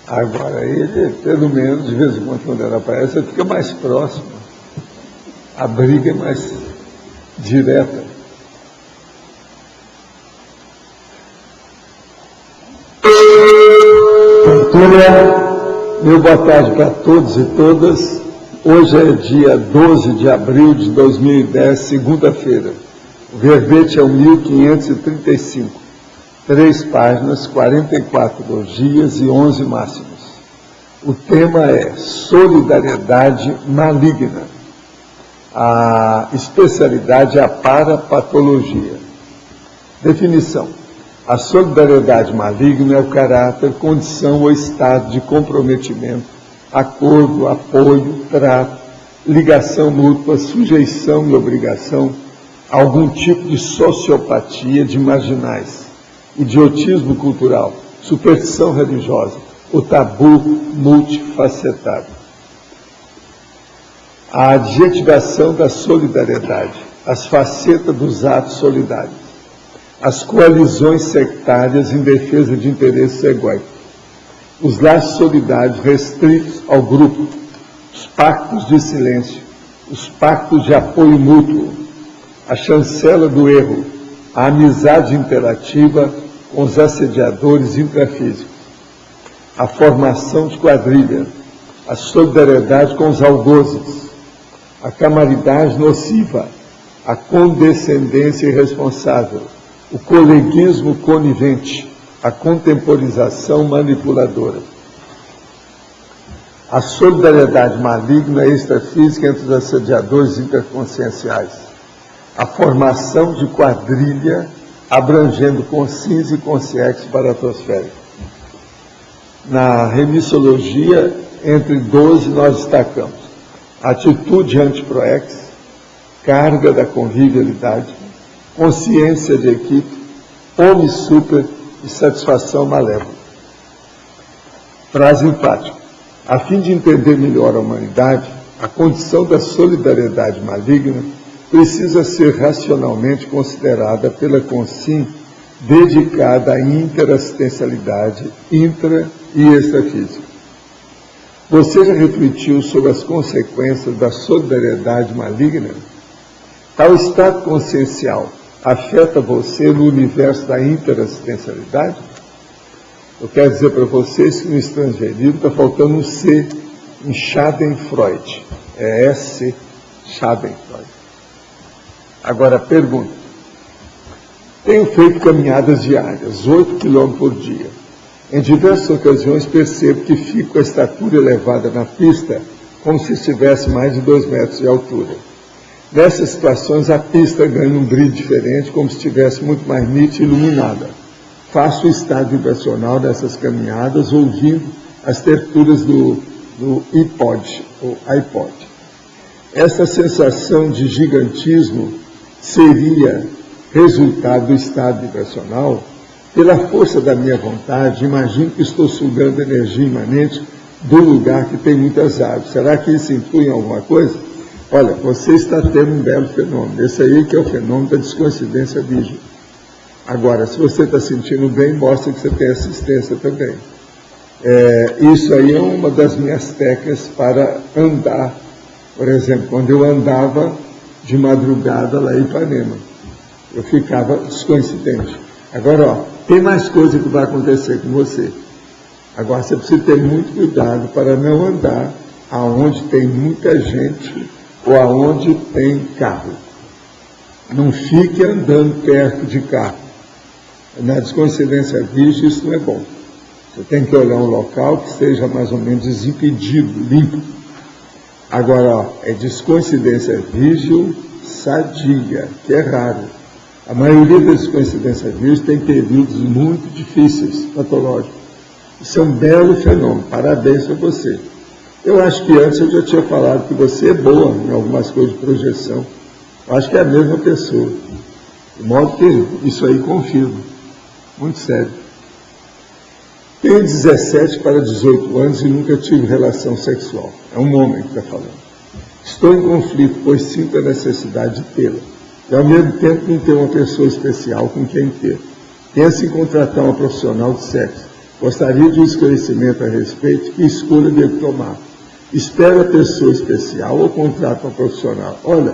Agora ele, pelo menos, de vez em quando ela aparece, ele fica mais próximo. A briga é mais direta. Meu boa tarde para todos e todas. Hoje é dia 12 de abril de 2010, segunda-feira. O verbete é o 1535. 3 páginas, 44 elogias e 11 máximos. O tema é solidariedade maligna. A especialidade é a parapatologia. Definição. A solidariedade maligna é o caráter, condição ou estado de comprometimento, acordo, apoio, trato, ligação mútua, sujeição e obrigação a algum tipo de sociopatia de marginais, idiotismo cultural, superstição religiosa, o tabu multifacetado. A adjetivação da solidariedade, as facetas dos atos solidários, as coalizões sectárias em defesa de interesses egóicos, os laços solidários restritos ao grupo, os pactos de silêncio, os pactos de apoio mútuo, a chancela do erro, a amizade interativa com os assediadores intrafísicos, a formação de quadrilha, a solidariedade com os algozes, a camaridade nociva, a condescendência irresponsável, o coleguismo conivente, a contemporização manipuladora. A solidariedade maligna extrafísica entre os assediadores interconscienciais. A formação de quadrilha abrangendo consciência e consciência baratosférica. Na remissologia, entre 12, nós destacamos atitude antiproex, carga da convivialidade, consciência de equipe, homem super e satisfação malévola. Frase enfática. A fim de entender melhor a humanidade, a condição da solidariedade maligna precisa ser racionalmente considerada pela Consim dedicada à interassistencialidade intra- e extrafísica. Você já refletiu sobre as consequências da solidariedade maligna? Tal estado consciencial afeta você no universo da interassistencialidade? Eu quero dizer para vocês que no estrangeirismo está faltando um C em Schadenfreude. É S, Schadenfreude. Agora, pergunta. Tenho feito caminhadas diárias, 8 km por dia. Em diversas ocasiões percebo que fico com a estatura elevada na pista como se estivesse mais de 2 metros de altura. Nessas situações, a pista ganha um brilho diferente, como se estivesse muito mais nítida e iluminada. Faço o estado vibracional dessas caminhadas, ouvindo as terturas do iPod, ou iPod. Essa sensação de gigantismo seria resultado do estado vibracional. Pela força da minha vontade, imagino que estou sugando energia imanente do lugar que tem muitas árvores. Será que isso influi em alguma coisa? Olha, você está tendo um belo fenômeno. Esse aí que é o fenômeno da descoincidência vígida. Agora, se você está sentindo bem, mostra que você tem assistência também. Isso aí é uma das minhas técnicas para andar. Por exemplo, quando eu andava de madrugada lá em Ipanema, eu ficava descoincidente. Agora, ó, tem mais coisa que vai acontecer com você. Agora, você precisa ter muito cuidado para não andar aonde tem muita gente ou aonde tem carro. Não fique andando perto de carro. Na descoincidência vígida, isso não é bom. Você tem que olhar um local que seja mais ou menos desimpedido, limpo. Agora, ó, é descoincidência vígida sadia, que é raro. A maioria das descoincidências vígidas tem períodos muito difíceis, patológicos. Isso é um belo fenômeno. Parabéns a você. Eu acho que antes eu já tinha falado que você é boa em algumas coisas de projeção. Eu acho que é a mesma pessoa. De modo que isso aí confirma. Muito sério. Tenho 17 para 18 anos e nunca tive relação sexual. É um homem que está falando. Estou em conflito, pois sinto a necessidade de tê-la. E ao mesmo tempo não ter uma pessoa especial com quem ter. Penso em contratar uma profissional de sexo, Gostaria de um esclarecimento a respeito, que escolha deve tomar. Espera a pessoa especial ou contrata um profissional? Olha,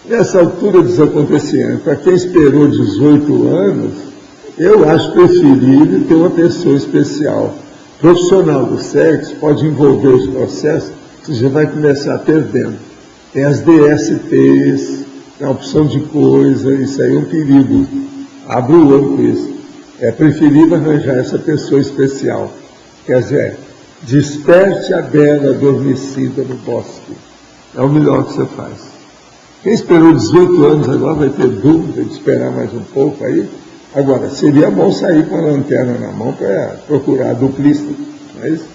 nessa altura dos acontecimentos, para quem esperou 18 anos, eu acho preferível ter uma pessoa especial. Profissional do sexo pode envolver os processos, você já vai começar perdendo. Tem as DSTs, tem a opção de coisa, isso aí é um perigo. Abre o olho com isso. É preferível arranjar essa pessoa especial. Quer dizer, desperte a bela adormecida no bosque. É o melhor que você faz. Quem esperou 18 anos agora vai ter dúvida de esperar mais um pouco aí. Agora, seria bom sair com a lanterna na mão para procurar a duplista, não é isso?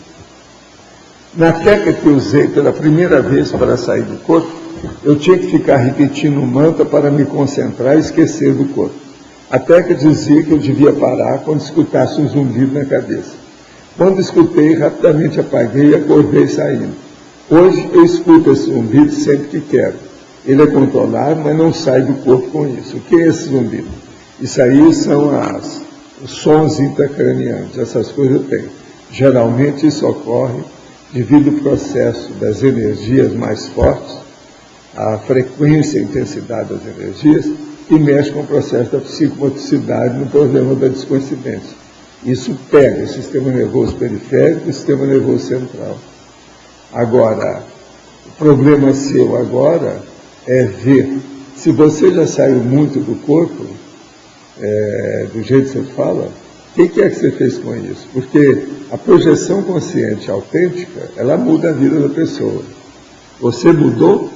Na técnica que eu usei pela primeira vez para sair do corpo, eu tinha que ficar repetindo o mantra para me concentrar e esquecer do corpo. A técnica dizia que eu devia parar quando escutasse um zumbido na cabeça. Quando escutei, rapidamente apaguei e acordei saindo. Hoje eu escuto esse zumbido sempre que quero. Ele é controlado, mas não sai do corpo com isso. O que é esse zumbido? Isso aí são os sons intracranianos, essas coisas eu tenho. Geralmente isso ocorre devido ao processo das energias mais fortes, a frequência e a intensidade das energias, que mexe com o processo da psicomotricidade no problema da descoincidência. Isso pega o sistema nervoso periférico e o sistema nervoso central. Agora, o problema seu agora é ver se você já saiu muito do corpo, do jeito que você fala, o que é que você fez com isso? Porque a projeção consciente autêntica, ela muda a vida da pessoa. Você mudou?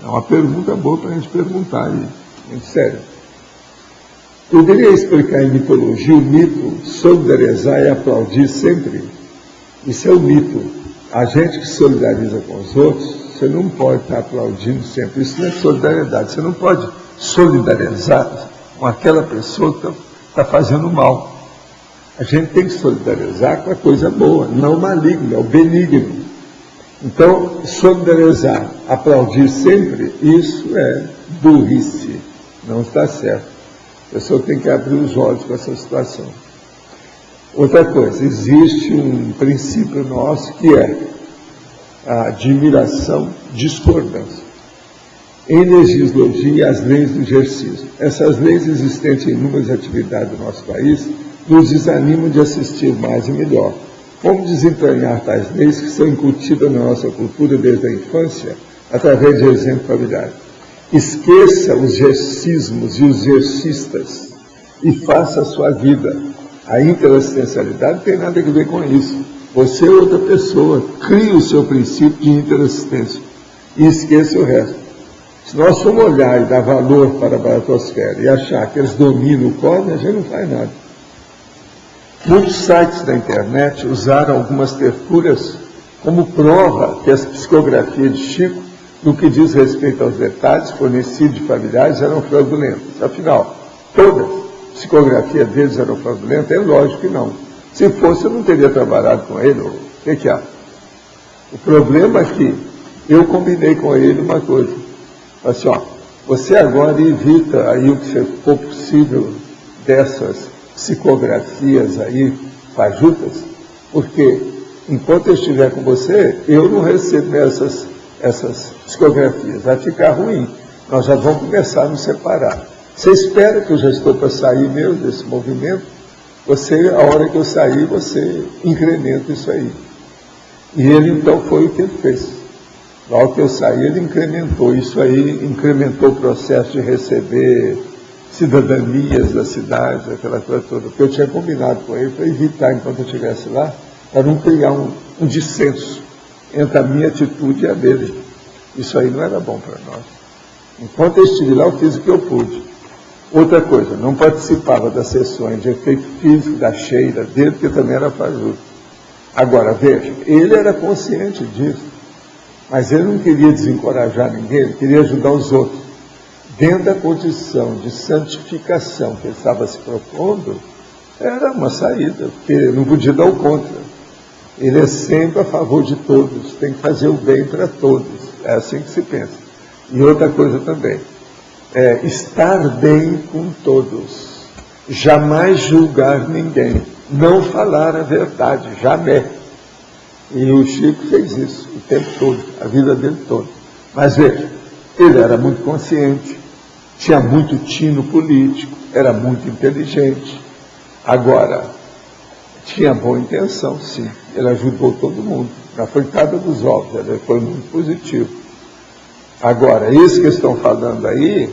É uma pergunta boa para a gente perguntar aí. Muito sério. Poderia explicar em mitologia o mito solidarizar e aplaudir sempre? Isso é o mito. A gente que solidariza com os outros, você não pode estar aplaudindo sempre. Isso não é solidariedade. Você não pode solidarizar com aquela pessoa que está fazendo mal. A gente tem que solidarizar com a coisa boa, não maligna, o benigno. Então, solidarizar, aplaudir sempre, isso é burrice. Não está certo. A pessoa tem que abrir os olhos com essa situação. Outra coisa, existe um princípio nosso que é a admiração, discordância. Em legislogia, as leis do exercício. Essas leis existentes em inúmeras atividades do nosso país nos desanimam de assistir mais e melhor. Como desentranhar tais leis que são incutidas na nossa cultura desde a infância, através de exemplos familiares? Esqueça os exercismos e os exercistas e faça a sua vida. A interassistencialidade não tem nada a ver com isso. Você é outra pessoa, crie o seu princípio de interassistência e esqueça o resto. Se nós formos olhar e dar valor para a baratosfera e achar que eles dominam o cosmos, a gente não faz nada. Muitos sites da internet usaram algumas tertúlias como prova que as psicografias de Chico, no que diz respeito aos detalhes fornecidos de familiares, eram fraudulentas. Afinal, todas as psicografias deles eram fraudulentas? É lógico que não. Se fosse, eu não teria trabalhado com ele. O que há? O problema é que eu combinei com ele uma coisa. Assim, ó, você agora evita aí o que for possível dessas psicografias aí fajutas, porque enquanto eu estiver com você, eu não recebo essas psicografias. Vai ficar ruim. Nós já vamos começar a nos separar. Você espera que eu já estou para sair mesmo desse movimento? Você, a hora que eu sair, você incrementa isso aí. E ele, então, foi o que ele fez. Logo que eu saí, ele incrementou isso aí, incrementou o processo de receber cidadanias da cidade, aquela coisa toda. Porque eu tinha combinado com ele para evitar, enquanto eu estivesse lá, para não criar um dissenso entre a minha atitude e a dele. Isso aí não era bom para nós. Enquanto eu estive lá, eu fiz o que eu pude. Outra coisa, não participava das sessões de efeito físico, da cheira dele, porque também era fajuto. Agora, veja, ele era consciente disso, mas ele não queria desencorajar ninguém, ele queria ajudar os outros. Dentro da condição de santificação que ele estava se propondo, era uma saída, porque não podia dar o contra. Ele é sempre a favor de todos, tem que fazer o bem para todos. É assim que se pensa. E outra coisa também, estar bem com todos. jamais julgar ninguém, não falar a verdade, jamais. E o Chico fez isso o tempo todo, a vida dele toda. Mas veja, ele era muito consciente, tinha muito tino político, era muito inteligente. Agora, tinha boa intenção, sim. Ele ajudou todo mundo. Na fritada dos ovos, ele foi muito positivo. Agora, isso que estão falando aí,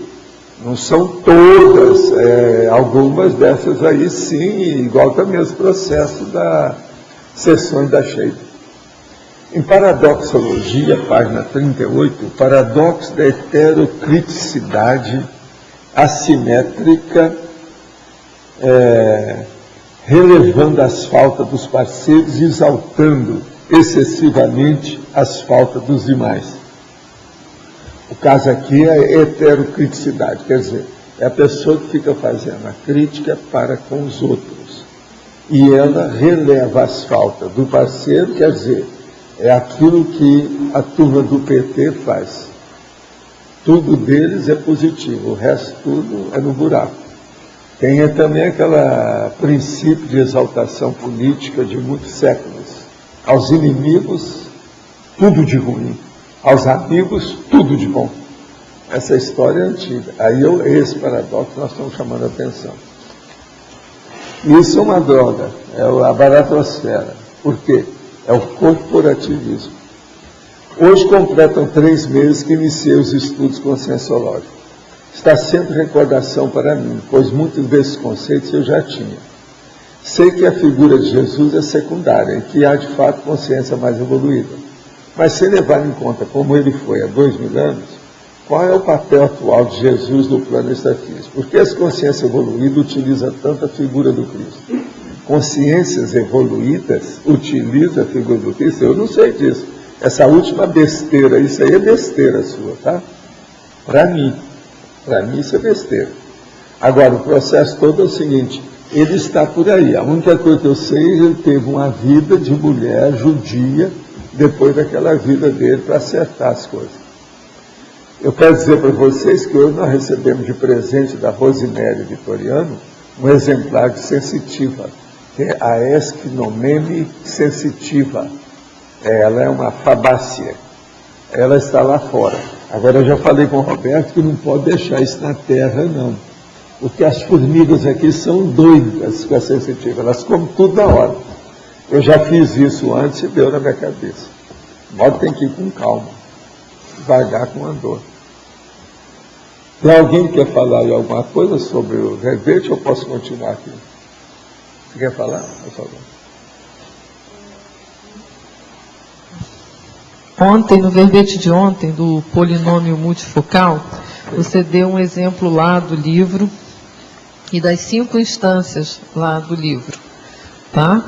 não são todas, algumas dessas aí sim, igual também os processos das sessões da Sheila. Em Paradoxologia, página 38, o paradoxo da heterocriticidade assimétrica, relevando as faltas dos parceiros e exaltando excessivamente as faltas dos demais. O caso aqui é heterocriticidade, quer dizer, é a pessoa que fica fazendo a crítica para com os outros. E ela releva as faltas do parceiro, quer dizer, é aquilo que a turma do PT faz. Tudo deles é positivo, o resto tudo é no buraco. Tem também aquele princípio de exaltação política de muitos séculos. Aos inimigos, tudo de ruim. Aos amigos, tudo de bom. Essa história é antiga. Aí esse paradoxo nós estamos chamando a atenção. Isso é uma droga, é a baratosfera. Por quê? É o corporativismo. Hoje completam 3 meses que iniciei os estudos conscienciológicos. Está sendo recordação para mim, pois muitos desses conceitos eu já tinha. Sei que a figura de Jesus é secundária e que há de fato consciência mais evoluída. Mas se levar em conta como ele foi há 2000 anos, qual é o papel atual de Jesus no plano extrafísico? Por que essa consciência evoluída utiliza tanto a figura do Cristo? Consciências evoluídas utilizam a figura do Cristo? Eu não sei disso. Essa última besteira, isso aí é besteira sua, tá? Para mim isso é besteira. Agora, o processo todo é o seguinte, ele está por aí. A única coisa que eu sei é que ele teve uma vida de mulher judia depois daquela vida dele para acertar as coisas. Eu quero dizer para vocês que hoje nós recebemos de presente da Rosiméria Vitoriano um exemplar de sensitiva, que é a Esquinomene sensitiva. Ela é uma fabácea. Ela está lá fora. Agora eu já falei com o Roberto que não pode deixar isso na terra, não. Porque as formigas aqui são doidas com a sensitiva. Elas comem tudo na hora. Eu já fiz isso antes e deu na minha cabeça. O modo tem que ir com calma. Devagar com andor. Tem alguém que quer falar aí alguma coisa sobre o verbete ou posso continuar aqui? Você quer falar? Por favor. Ontem, no verbete de ontem, do polinômio multifocal, você deu um exemplo lá do livro e das 5 instâncias lá do livro. Tá?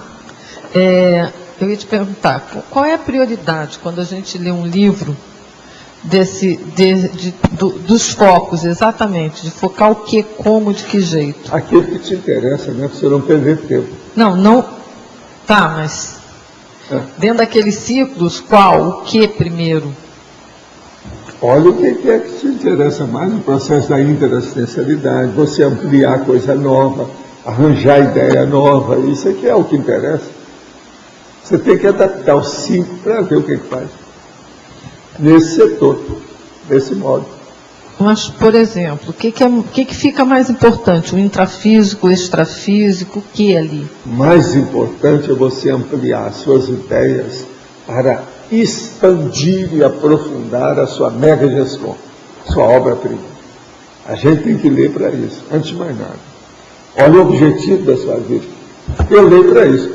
Eu ia te perguntar, qual é a prioridade quando a gente lê um livro dos focos, exatamente, de focar o que, como, de que jeito? Aquilo que te interessa, né? Para você não perder tempo. Não. Tá, mas dentro daqueles ciclos, qual, o que primeiro? Olha o que é que te interessa mais no processo da interassistencialidade, você ampliar coisa nova, arranjar ideia nova, isso aqui é o que interessa. Você tem que adaptar os 5 para ver o que faz. Nesse setor, desse modo. Mas, por exemplo, o que fica mais importante? O intrafísico, o extrafísico, o que ali? Mais importante é você ampliar suas ideias para expandir e aprofundar a sua mega gestão, sua obra-prima. A gente tem que ler para isso, antes de mais nada. Olha o objetivo da sua vida. Eu leio para isso.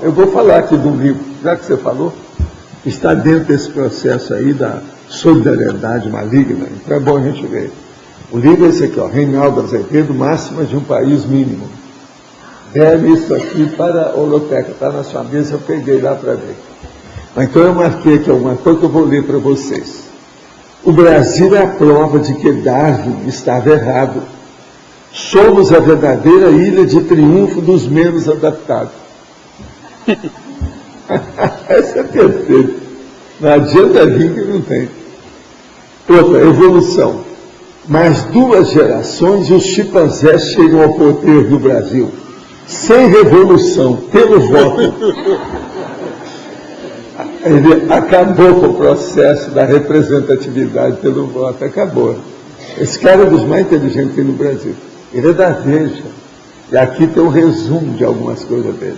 Eu vou falar aqui de um livro, já que você falou, está dentro desse processo aí da solidariedade maligna, então é bom a gente ver. O livro é esse aqui, Reinaldo Azevedo, Máximas de um País Mínimo. Deve isso aqui para a holoteca, está na sua mesa, eu peguei lá para ver. Então eu marquei aqui alguma coisa que eu vou ler para vocês. O Brasil é a prova de que Darwin estava errado. Somos a verdadeira ilha de triunfo dos menos adaptados. Essa é perfeita. Não adianta vir que não tem. Outra, evolução. mais 2 gerações e os chimpanzés chegam ao poder no Brasil. Sem revolução, pelo voto. Ele acabou com o processo da representatividade pelo voto, acabou. Esse cara é dos mais inteligentes que tem no Brasil. Ele é da Veja. E aqui tem um resumo de algumas coisas dele.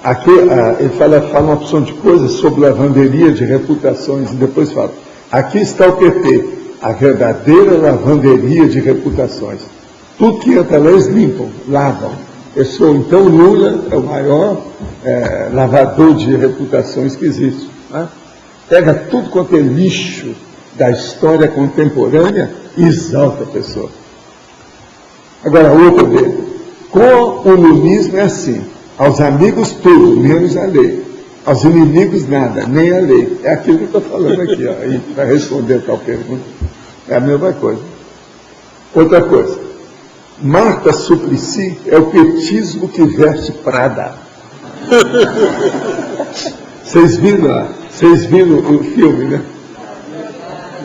Aqui ele fala uma opção de coisas sobre lavanderia de reputações, e depois fala, aqui está o PT, a verdadeira lavanderia de reputações. Tudo que entra lá eles limpam, lavam. Então Lula é o maior lavador de reputações que existe. Né? Pega tudo quanto é lixo da história contemporânea e exalta a pessoa. Agora, outro dele. Com o lulismo é assim. Aos amigos tudo, menos a lei. Aos inimigos nada, nem a lei. É aquilo que eu estou falando aqui. Ó, aí, para responder a tal pergunta. É a mesma coisa. Outra coisa. Marta Suplicy é o petismo que veste Prada. Vocês viram o filme, né?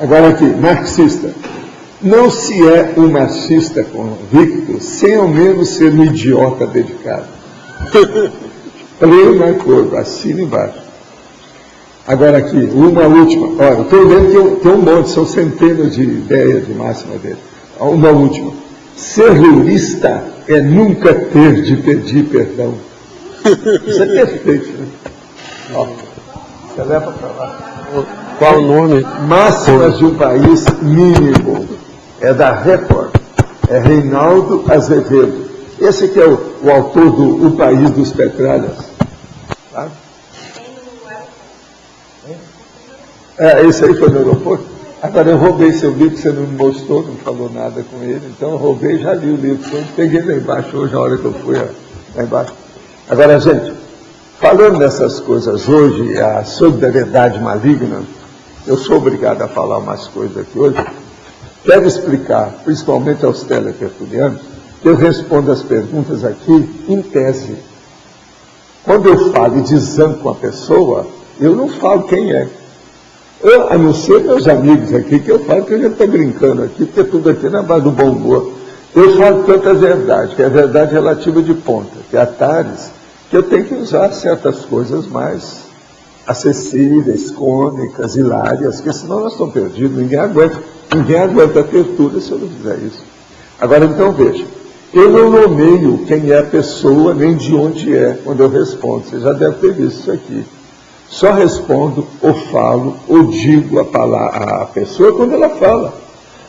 Agora aqui, marxista. Não se é um marxista convicto sem ao menos ser um idiota dedicado. Pleno acordo, assina embaixo. Agora aqui, uma última. Olha, eu estou vendo que tem um monte, são centenas de ideias de máxima dele. Uma última. Ser lulista é nunca ter de pedir perdão. Isso é perfeito, né? Ó, você leva para lá. Qual o nome? Máximas de um país mínimo. É da Record. É Reinaldo Azevedo. Esse aqui é o autor do O País dos Petralhas. Tá? Esse aí foi no aeroporto. Agora eu roubei seu livro, que você não me mostrou, não falou nada com ele. Então eu roubei e já li o livro. Então, eu peguei lá embaixo hoje, na hora que eu fui lá embaixo. Agora, gente, falando dessas coisas hoje, a solidariedade maligna, eu sou obrigado a falar umas coisas aqui hoje. Quero explicar, principalmente aos teletertulianos, que eu respondo as perguntas aqui em tese. Quando eu falo e desanco a pessoa, eu não falo quem é. A não ser meus amigos aqui, que eu falo que a gente está brincando aqui, porque tudo aqui na base do bom humor. Eu falo tanta verdade, que é a verdade relativa de ponta, que é a Tales, que eu tenho que usar certas coisas mais acessíveis, cômicas, hilárias, porque senão nós estamos perdidos, ninguém aguenta a tertúlia se eu não fizer isso. Agora, então, veja, eu não nomeio quem é a pessoa, nem de onde é, quando eu respondo. Você já deve ter visto isso aqui. Só respondo, ou falo, ou digo a pessoa quando ela fala.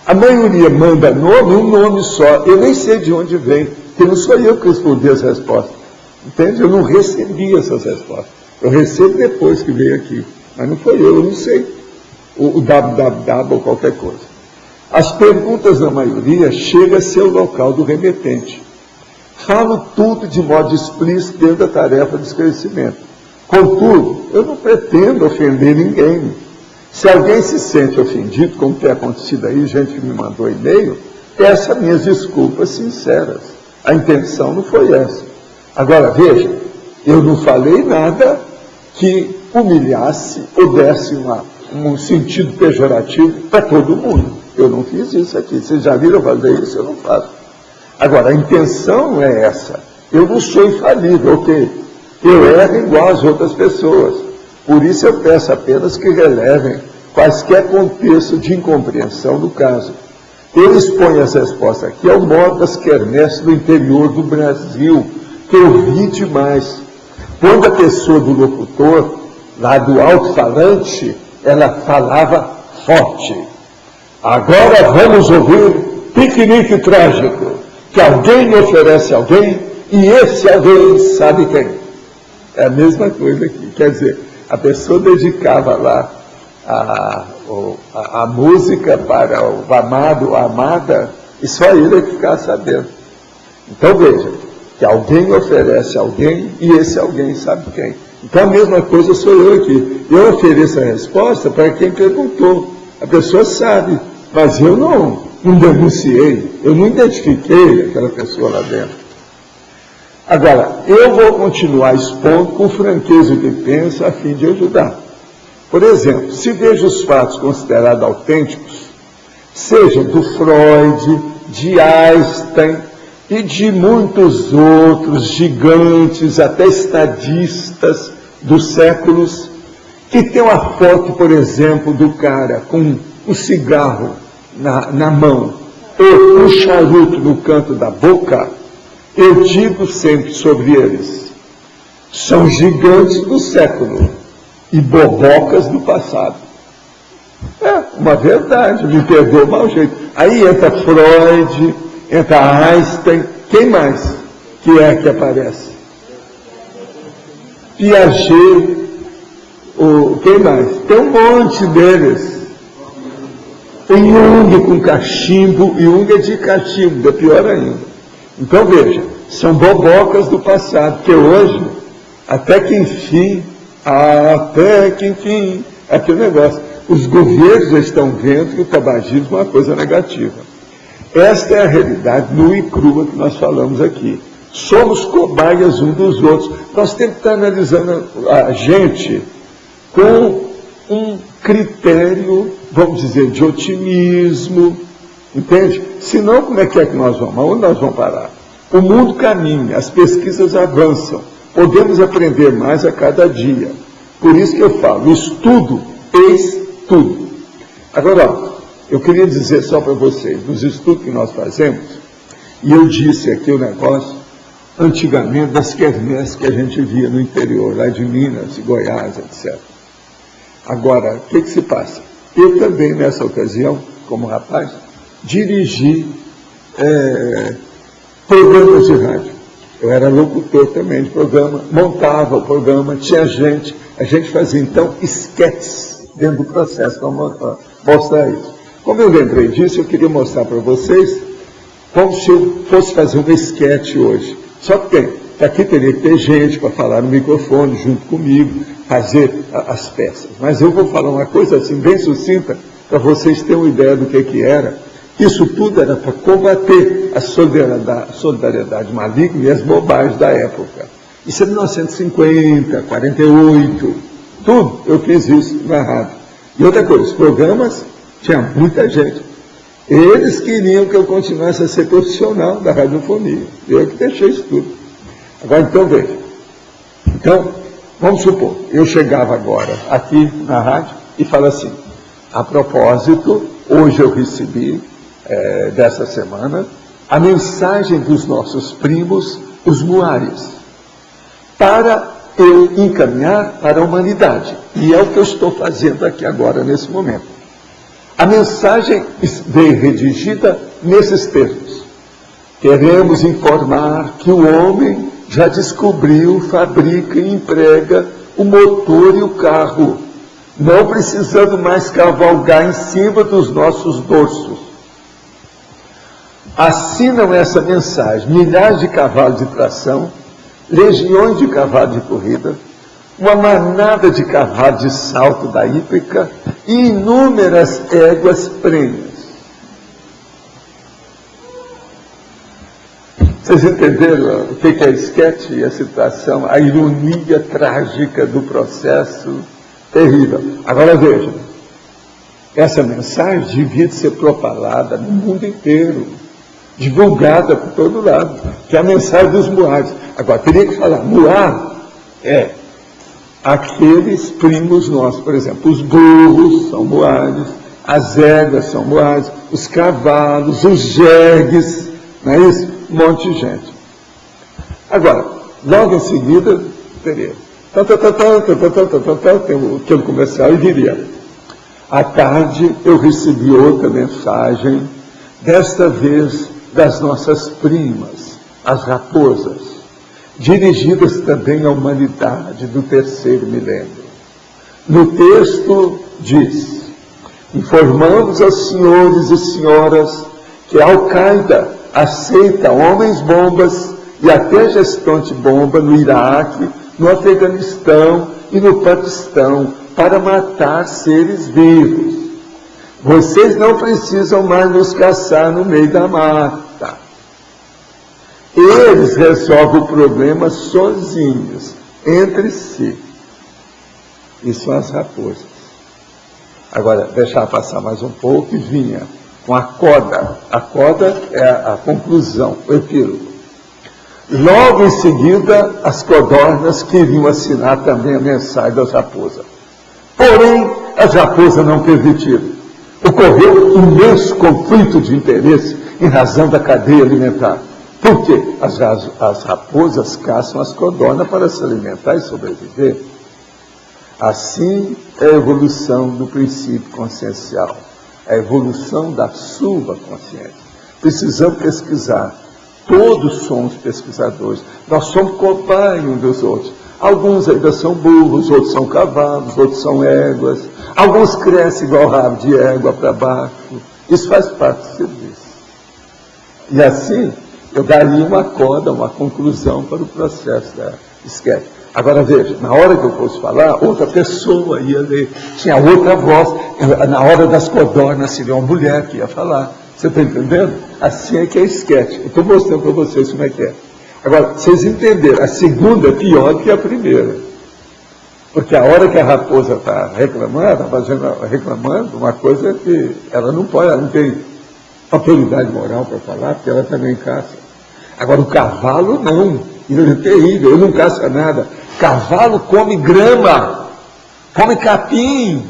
A maioria manda nome, um nome só. Eu nem sei de onde vem, porque não sou eu que respondi as respostas. Entende? Eu não recebi essas respostas. Eu recebo depois que veio aqui. Mas não foi eu não sei. O www ou qualquer coisa. As perguntas da maioria chegam a ser o local do remetente. Falo tudo de modo explícito dentro da tarefa de esclarecimento. Contudo, eu não pretendo ofender ninguém. Se alguém se sente ofendido, como tem acontecido aí, gente que me mandou e-mail, peça minhas desculpas sinceras. A intenção não foi essa. Agora, veja, eu não falei nada que humilhasse ou desse um sentido pejorativo para todo mundo. Eu não fiz isso aqui. Vocês já viram eu fazer isso? Eu não faço. Agora, a intenção não é essa. Eu não sou infalível, ok? Eu erro igual às outras pessoas. Por isso eu peço apenas que relevem quaisquer contextos de incompreensão do caso. Eu exponho essa resposta aqui ao modo das quermesses do interior do Brasil, que eu vi demais. Quando a pessoa do locutor, lá do alto-falante, ela falava forte. Agora vamos ouvir Piquenique Trágico, que alguém oferece a alguém, e esse alguém sabe quem. É a mesma coisa aqui. Quer dizer, a pessoa dedicava lá a música para o amado ou a amada, e só ele é que ficava sabendo. Então veja, que alguém oferece a alguém, e esse alguém sabe quem. Então a mesma coisa sou eu aqui. Eu ofereço a resposta para quem perguntou. A pessoa sabe, mas eu não denunciei, eu não identifiquei aquela pessoa lá dentro. Agora, eu vou continuar expondo com franqueza o que penso, a fim de ajudar. Por exemplo, se vejo os fatos considerados autênticos, sejam do Freud, de Einstein e de muitos outros gigantes, até estadistas dos séculos, que tem uma foto, por exemplo, do cara com um cigarro na mão ou um charuto no canto da boca, eu digo sempre sobre eles, são gigantes do século e bobocas do passado. É uma verdade, me perdoa o mau jeito. Aí entra Freud, entra Einstein, quem mais que é que aparece? Piaget, quem mais? Tem um monte deles. Tem Jung com cachimbo, e Jung é de cachimbo, é pior ainda. Então veja, são bobocas do passado, que hoje, até que enfim, é aquele negócio. Os governos já estão vendo que o tabagismo é uma coisa negativa. Esta é a realidade nua e crua que nós falamos aqui. Somos cobaias uns dos outros. Nós temos que estar analisando a gente com um critério, vamos dizer, de otimismo, entende? Senão, como é que nós vamos? Aonde nós vamos parar? O mundo caminha, as pesquisas avançam, podemos aprender mais a cada dia. Por isso que eu falo, estudo, eis tudo. Agora, ó, eu queria dizer só para vocês, nos estudos que nós fazemos, e eu disse aqui o negócio, antigamente, das quermesses que a gente via no interior, lá de Minas, de Goiás, etc. Agora, o que se passa? Eu também, nessa ocasião, como rapaz, dirigi programas de rádio. Eu era locutor também de programa, montava o programa, tinha gente, a gente fazia, então, esquetes dentro do processo para mostrar isso. Como eu lembrei disso, eu queria mostrar para vocês como se eu fosse fazer um esquete hoje. Só que aqui teria que ter gente para falar no microfone junto comigo, fazer as peças. Mas eu vou falar uma coisa assim, bem sucinta, para vocês terem uma ideia do que era. Isso tudo era para combater a solidariedade maligna e as bobagens da época. Isso é 1950, 48, tudo eu fiz isso na rádio. E outra coisa, os programas, tinha muita gente. Eles queriam que eu continuasse a ser profissional da radiofonia. Eu que deixei isso tudo. Agora, então, veja. Então, vamos supor, eu chegava agora aqui na rádio e falo assim, a propósito, hoje eu recebi, dessa semana, a mensagem dos nossos primos, os muares, para eu encaminhar para a humanidade. E é o que eu estou fazendo aqui agora, nesse momento. A mensagem veio redigida nesses termos. Queremos informar que o homem já descobriu, fabrica e emprega o motor e o carro, não precisando mais cavalgar em cima dos nossos dorsos. Assinam essa mensagem milhares de cavalos de tração, legiões de cavalos de corrida, uma manada de cavalos de salto da hípica e inúmeras éguas prenhas. Vocês entenderam o que é esquete, a situação, a ironia trágica do processo terrível? Agora vejam, essa mensagem devia ser propalada no mundo inteiro, divulgada por todo lado, que é a mensagem dos muares. Agora, teria que falar, muar é aqueles primos nossos, por exemplo, os burros são muares, as éguas são muares, os cavalos, os jegues, não é isso? Um monte de gente. Agora, logo em seguida, teria aquele comercial e diria, à tarde eu recebi outra mensagem, desta vez das nossas primas, as raposas, dirigidas também à humanidade do terceiro milênio. No texto diz, informamos aos senhores e senhoras que a Al-Qaeda aceita homens-bombas e até gestante-bomba no Iraque, no Afeganistão e no Paquistão para matar seres vivos. Vocês não precisam mais nos caçar no meio da mata. Eles resolvem o problema sozinhos, entre si. E são as raposas. Agora, deixar passar mais um pouco e vinha uma coda. A coda é a conclusão, o epílogo. Logo em seguida, as codornas queriam assinar também a mensagem das raposas. Porém, as raposas não permitiram. Ocorreu um imenso conflito de interesse em razão da cadeia alimentar. Por quê? As raposas caçam as codornas para se alimentar e sobreviver. Assim é a evolução do princípio consciencial, a evolução da sua consciência. Precisamos pesquisar. Todos somos pesquisadores. Nós somos cobaias uns dos outros. Alguns ainda são burros, outros são cavalos, outros são éguas. Alguns crescem igual rabo de égua para baixo. Isso faz parte do serviço. E assim, eu daria uma coda, uma conclusão para o processo da esquete. Agora veja, na hora que eu fosse falar, outra pessoa ia ler. Tinha outra voz. Na hora das codornas seria uma mulher que ia falar. Você está entendendo? Assim é que é esquete. Eu estou mostrando para vocês como é que é. Agora, vocês entenderam, a segunda é pior do que a primeira. Porque a hora que a raposa está reclamando, reclamando uma coisa que ela não pode, ela não tem autoridade moral para falar, porque ela também caça. Agora, o cavalo não. Ele é terrível, ele não caça nada. Cavalo come grama, come capim.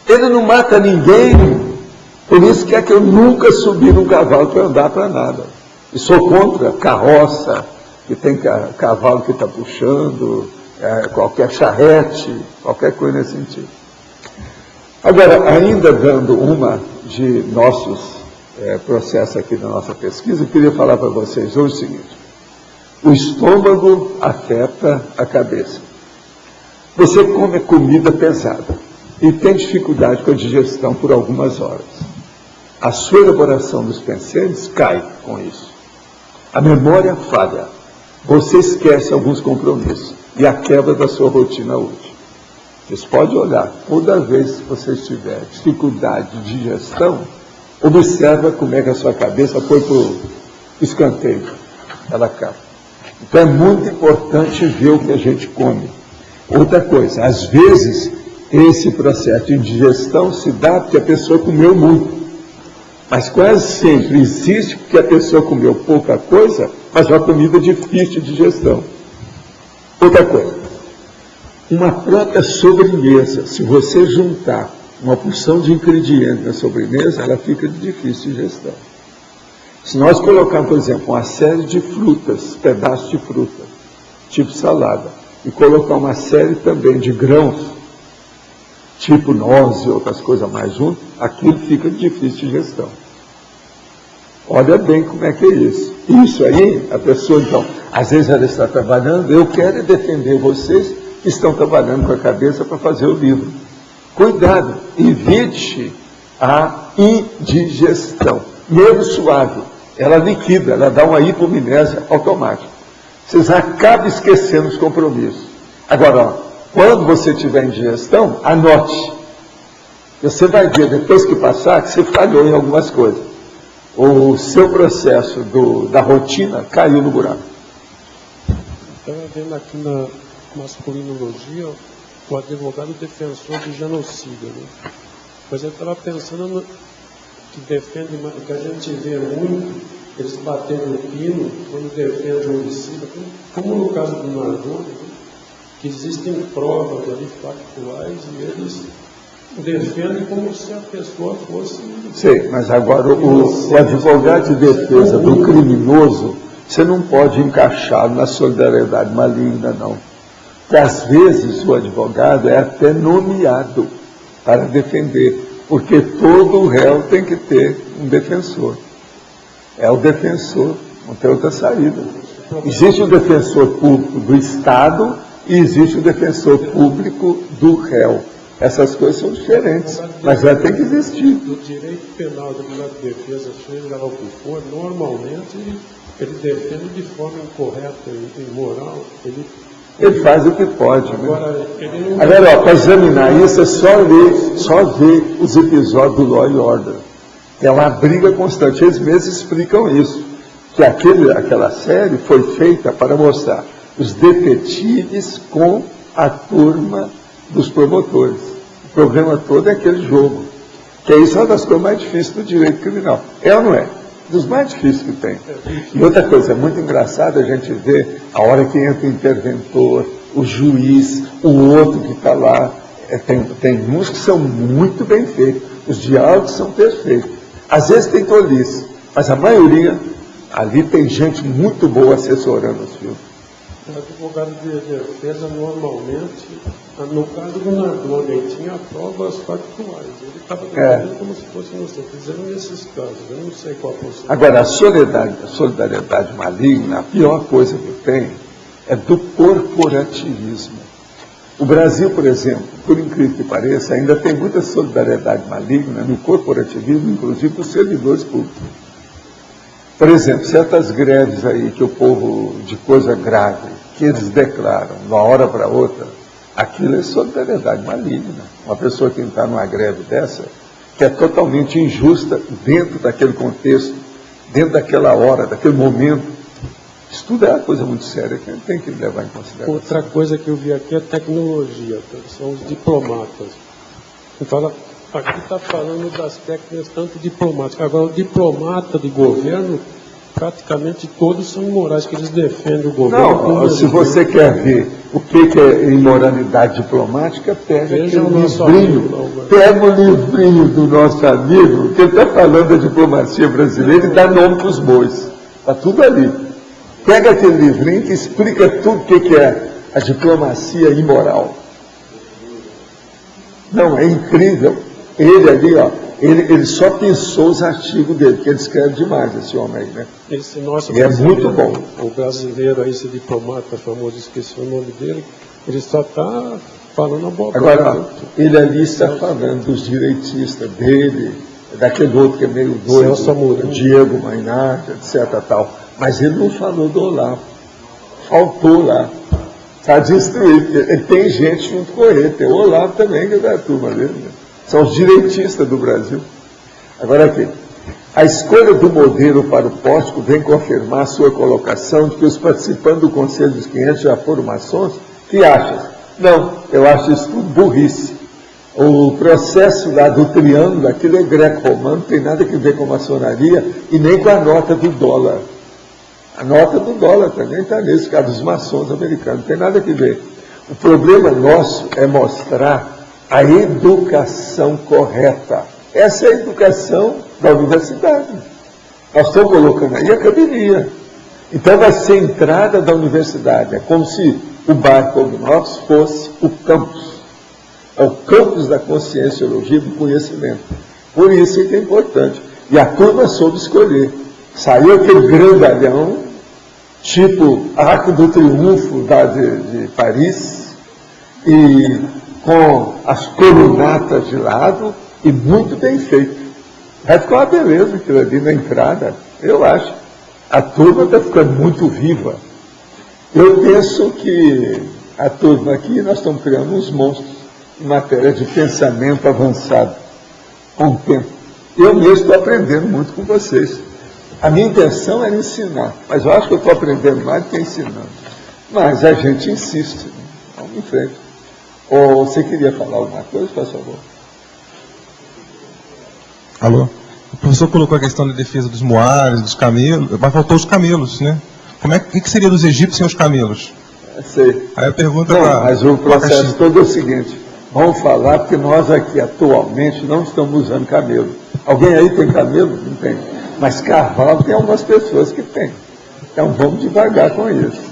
Ele não mata ninguém. Por isso que é que eu nunca subi num cavalo para andar para nada. E sou contra carroça, que tem cavalo que está puxando, qualquer charrete, qualquer coisa nesse sentido. Agora, ainda dando uma de nossos processos aqui da nossa pesquisa, eu queria falar para vocês hoje o seguinte. O estômago afeta a cabeça. Você come comida pesada e tem dificuldade com a digestão por algumas horas. A sua elaboração dos pensamentos cai com isso. A memória falha. Você esquece alguns compromissos e a quebra da sua rotina útil. Vocês podem olhar, toda vez que você tiver dificuldade de digestão, observa como é que a sua cabeça foi para o escanteio. Ela cai. Então é muito importante ver o que a gente come. Outra coisa, às vezes, esse processo de digestão se dá porque a pessoa comeu muito. Mas quase sempre existe porque a pessoa comeu pouca coisa, mas uma comida difícil de digestão. Outra coisa, uma própria sobremesa, se você juntar uma porção de ingredientes na sobremesa, ela fica de difícil digestão. Se nós colocarmos, por exemplo, uma série de frutas, pedaços de fruta, tipo salada, e colocar uma série também de grãos, tipo nozes e outras coisas mais junto, aquilo fica de difícil digestão. Olha bem como é que é isso. Isso aí, a pessoa, então, às vezes ela está trabalhando, eu quero defender vocês que estão trabalhando com a cabeça para fazer o livro. Cuidado, evite a indigestão. Mesmo suave, ela liquida, ela dá uma hipomnésia automática. Vocês acabam esquecendo os compromissos. Agora, ó, quando você tiver indigestão, anote. Você vai ver, depois que passar, que você falhou em algumas coisas. O seu processo da rotina caiu no buraco. Estava vendo aqui na masculinologia o advogado defensor do genocídio, né? Mas eu estava pensando no que defende, que a gente vê muito, eles batendo o pino quando defendem o homicídio, como no caso do Nardoni, né? Que existem provas ali factuais e eles defendem como se a pessoa fosse... Sim, mas agora o advogado de defesa do criminoso, você não pode encaixá-lo na solidariedade maligna, não. Porque às vezes o advogado é até nomeado para defender, porque todo réu tem que ter um defensor. É o defensor, não tem outra saída. Existe um defensor público do Estado e existe um defensor público do réu. Essas coisas são diferentes, mas já tem que existir. Do direito penal, do advogado de defesa, seja lá o que for, normalmente ele defende de forma incorreta e imoral. Ele faz o que pode. Agora, né? Agora, para examinar isso, é só ver os episódios do Law and Order. É uma briga constante. Eles mesmos explicam isso. Que aquela série foi feita para mostrar os detetives com a turma dos promotores. O problema todo é aquele jogo. Que isso é uma das coisas mais difíceis do direito criminal. É ou não é? Dos mais difíceis que tem. E outra coisa, é muito engraçado a gente ver a hora que entra o interventor, o juiz, o outro que está lá. Tem uns que são muito bem feitos, os diálogos são perfeitos. Às vezes tem tolice, mas a maioria, ali tem gente muito boa assessorando os filmes. O advogado de defesa, normalmente, no caso do Nardoni, ele tinha provas factuais. Ele estava defendendo como se fosse inocente. Fizeram nesses casos, eu não sei qual a possibilidade. Agora, a solidariedade maligna, a pior coisa que tem é do corporativismo. O Brasil, por exemplo, por incrível que pareça, ainda tem muita solidariedade maligna no corporativismo, inclusive dos servidores públicos. Por exemplo, certas greves aí que o povo, de coisa grave, que eles declaram de uma hora para outra, aquilo é solidariedade maligna. Uma pessoa que está numa greve dessa, que é totalmente injusta dentro daquele contexto, dentro daquela hora, daquele momento. Isso tudo é uma coisa muito séria que a gente tem que levar em consideração. Outra coisa que eu vi aqui é tecnologia, são os diplomatas. Então, aqui está falando das técnicas tanto diplomáticas. Agora, o diplomata de governo, praticamente todos são imorais, que eles defendem o governo. Não, se você quer ver o que é imoralidade diplomática, pega o livrinho do nosso amigo, que ele está falando da diplomacia brasileira e dá nome para os bois. Está tudo ali. Pega aquele livrinho que explica tudo o que é a diplomacia imoral. Não, é incrível. Ele ali, ó, ele só pensou os artigos dele, porque ele escreve demais, esse homem aí, né? Esse nosso e é muito bom. O brasileiro aí, esse diplomata famoso, esqueci o nome dele, ele só está falando a boa. Agora, ele ali está falando dos direitistas dele, daquele outro que é meio doido, Diego Mainardi, etc. tal. Mas ele não falou do Olavo. Faltou lá. Está destruído. Ele tem gente junto com ele. Tem o Olavo também, que é da turma dele. Né? São os direitistas do Brasil. Agora aqui. A escolha do modelo para o pórtico vem confirmar a sua colocação de que os participantes do Conselho dos 500 já foram maçons? Que achas? Não, eu acho isso tudo burrice. O processo lá do triângulo, aquilo é greco-romano, não tem nada a ver com maçonaria e nem com a nota do dólar. A nota do dólar também está nesse caso dos maçons americanos, não tem nada a ver. O problema nosso é mostrar a educação correta. Essa é a educação da universidade. Nós estamos colocando aí a academia. Então vai ser a entrada da universidade. É como se o bar Cognox fosse o campus. É o campus da conscienciologia e do conhecimento. Por isso que é importante. E a turma soube escolher. Saiu aquele grandalhão, tipo Arco do Triunfo de Paris, e com as colunatas de lado, e muito bem feito. Vai ficar uma beleza aquilo ali na entrada, eu acho. A turma está ficando muito viva. Eu penso que a turma aqui, nós estamos criando uns monstros em matéria de pensamento avançado, com o tempo. Eu mesmo estou aprendendo muito com vocês. A minha intenção era ensinar, mas eu acho que eu estou aprendendo mais do que ensinando. Mas a gente insiste. Né? Vamos em frente. Ou você queria falar alguma coisa, por favor? Alô? O professor colocou a questão da defesa dos moares, dos camelos, mas faltou os camelos, né? Como é que seria dos egípcios sem os camelos? Sei. Aí a pergunta mas o processo todo é o seguinte, vamos falar porque nós aqui atualmente não estamos usando camelo. Alguém aí tem camelo? Não tem. Mas cavalo tem algumas pessoas que têm. Então vamos devagar com isso.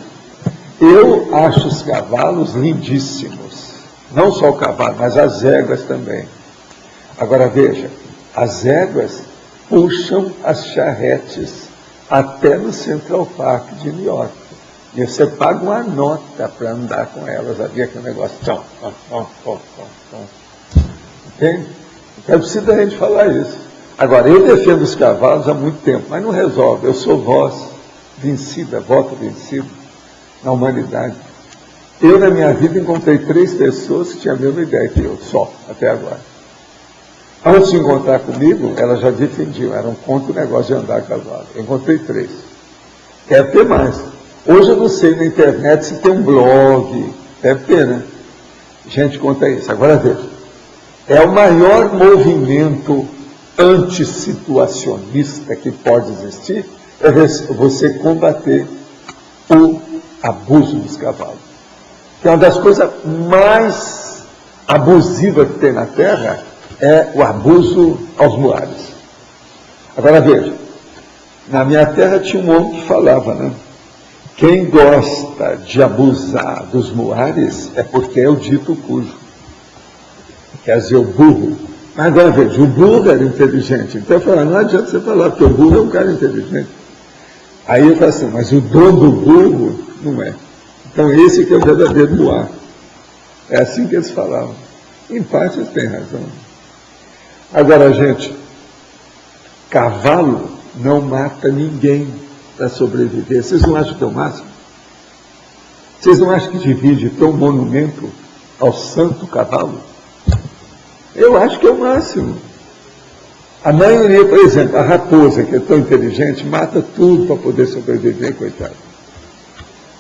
Eu acho os cavalos lindíssimos. Não só o cavalo, mas as éguas também. Agora veja, as éguas puxam as charretes até no Central Park de New York. E você paga uma nota para andar com elas. Havia aquele negócio. Entende? Então precisa a gente falar isso. Agora, eu defendo os cavalos há muito tempo, mas não resolve. Eu sou voz vencida, voto vencido na humanidade. Eu, na minha vida, encontrei 3 pessoas que tinham a mesma ideia que eu, só, até agora. Antes de encontrar comigo, elas já defendiam, eram contra o negócio de andar a cavalo. Eu encontrei 3. Quero ter mais. Hoje eu não sei na internet se tem um blog, deve ter, né? Gente conta isso. Agora veja. É o maior movimento antissituacionista que pode existir, é você combater o abuso dos cavalos. Que é uma das coisas mais abusivas que tem na Terra, é o abuso aos muares. Agora veja, na minha terra tinha um homem que falava, né? Quem gosta de abusar dos muares é porque é o dito cujo. Quer dizer, o burro. Mas agora veja, o burro era inteligente. Então eu falava, não adianta você falar, porque o burro é um cara inteligente. Aí eu falo assim, mas o dono do burro não é. Então esse que é o verdadeiro muar. É assim que eles falavam. Em parte eles têm razão. Agora, gente, cavalo não mata ninguém para sobreviver. Vocês não acham que é o máximo? Vocês não acham que divide ter um monumento ao santo cavalo? Eu acho que é o máximo. A maioria, por exemplo, a raposa, que é tão inteligente, mata tudo para poder sobreviver, coitado.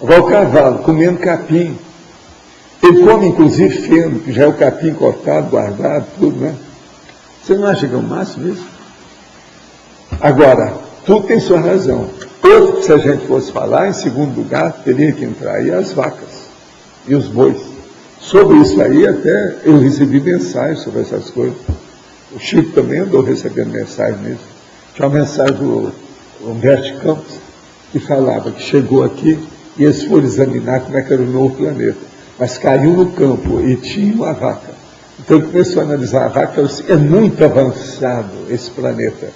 Agora o cavalo, comendo capim. Ele come, inclusive, feno, que já é o capim cortado, guardado, tudo, né? Você não acha que é o máximo isso? Agora, tudo tem sua razão. Outro, se a gente fosse falar, em segundo lugar, teria que entrar aí as vacas e os bois. Sobre isso aí, até eu recebi mensagens sobre essas coisas. O Chico também andou recebendo mensagens mesmo. Tinha uma mensagem do Humberto Campos, que falava que chegou aqui e eles foram examinar como é que era o novo planeta. Mas caiu no campo e tinha uma vaca. Então ele começou a analisar a vaca e falou assim, é muito avançado esse planeta.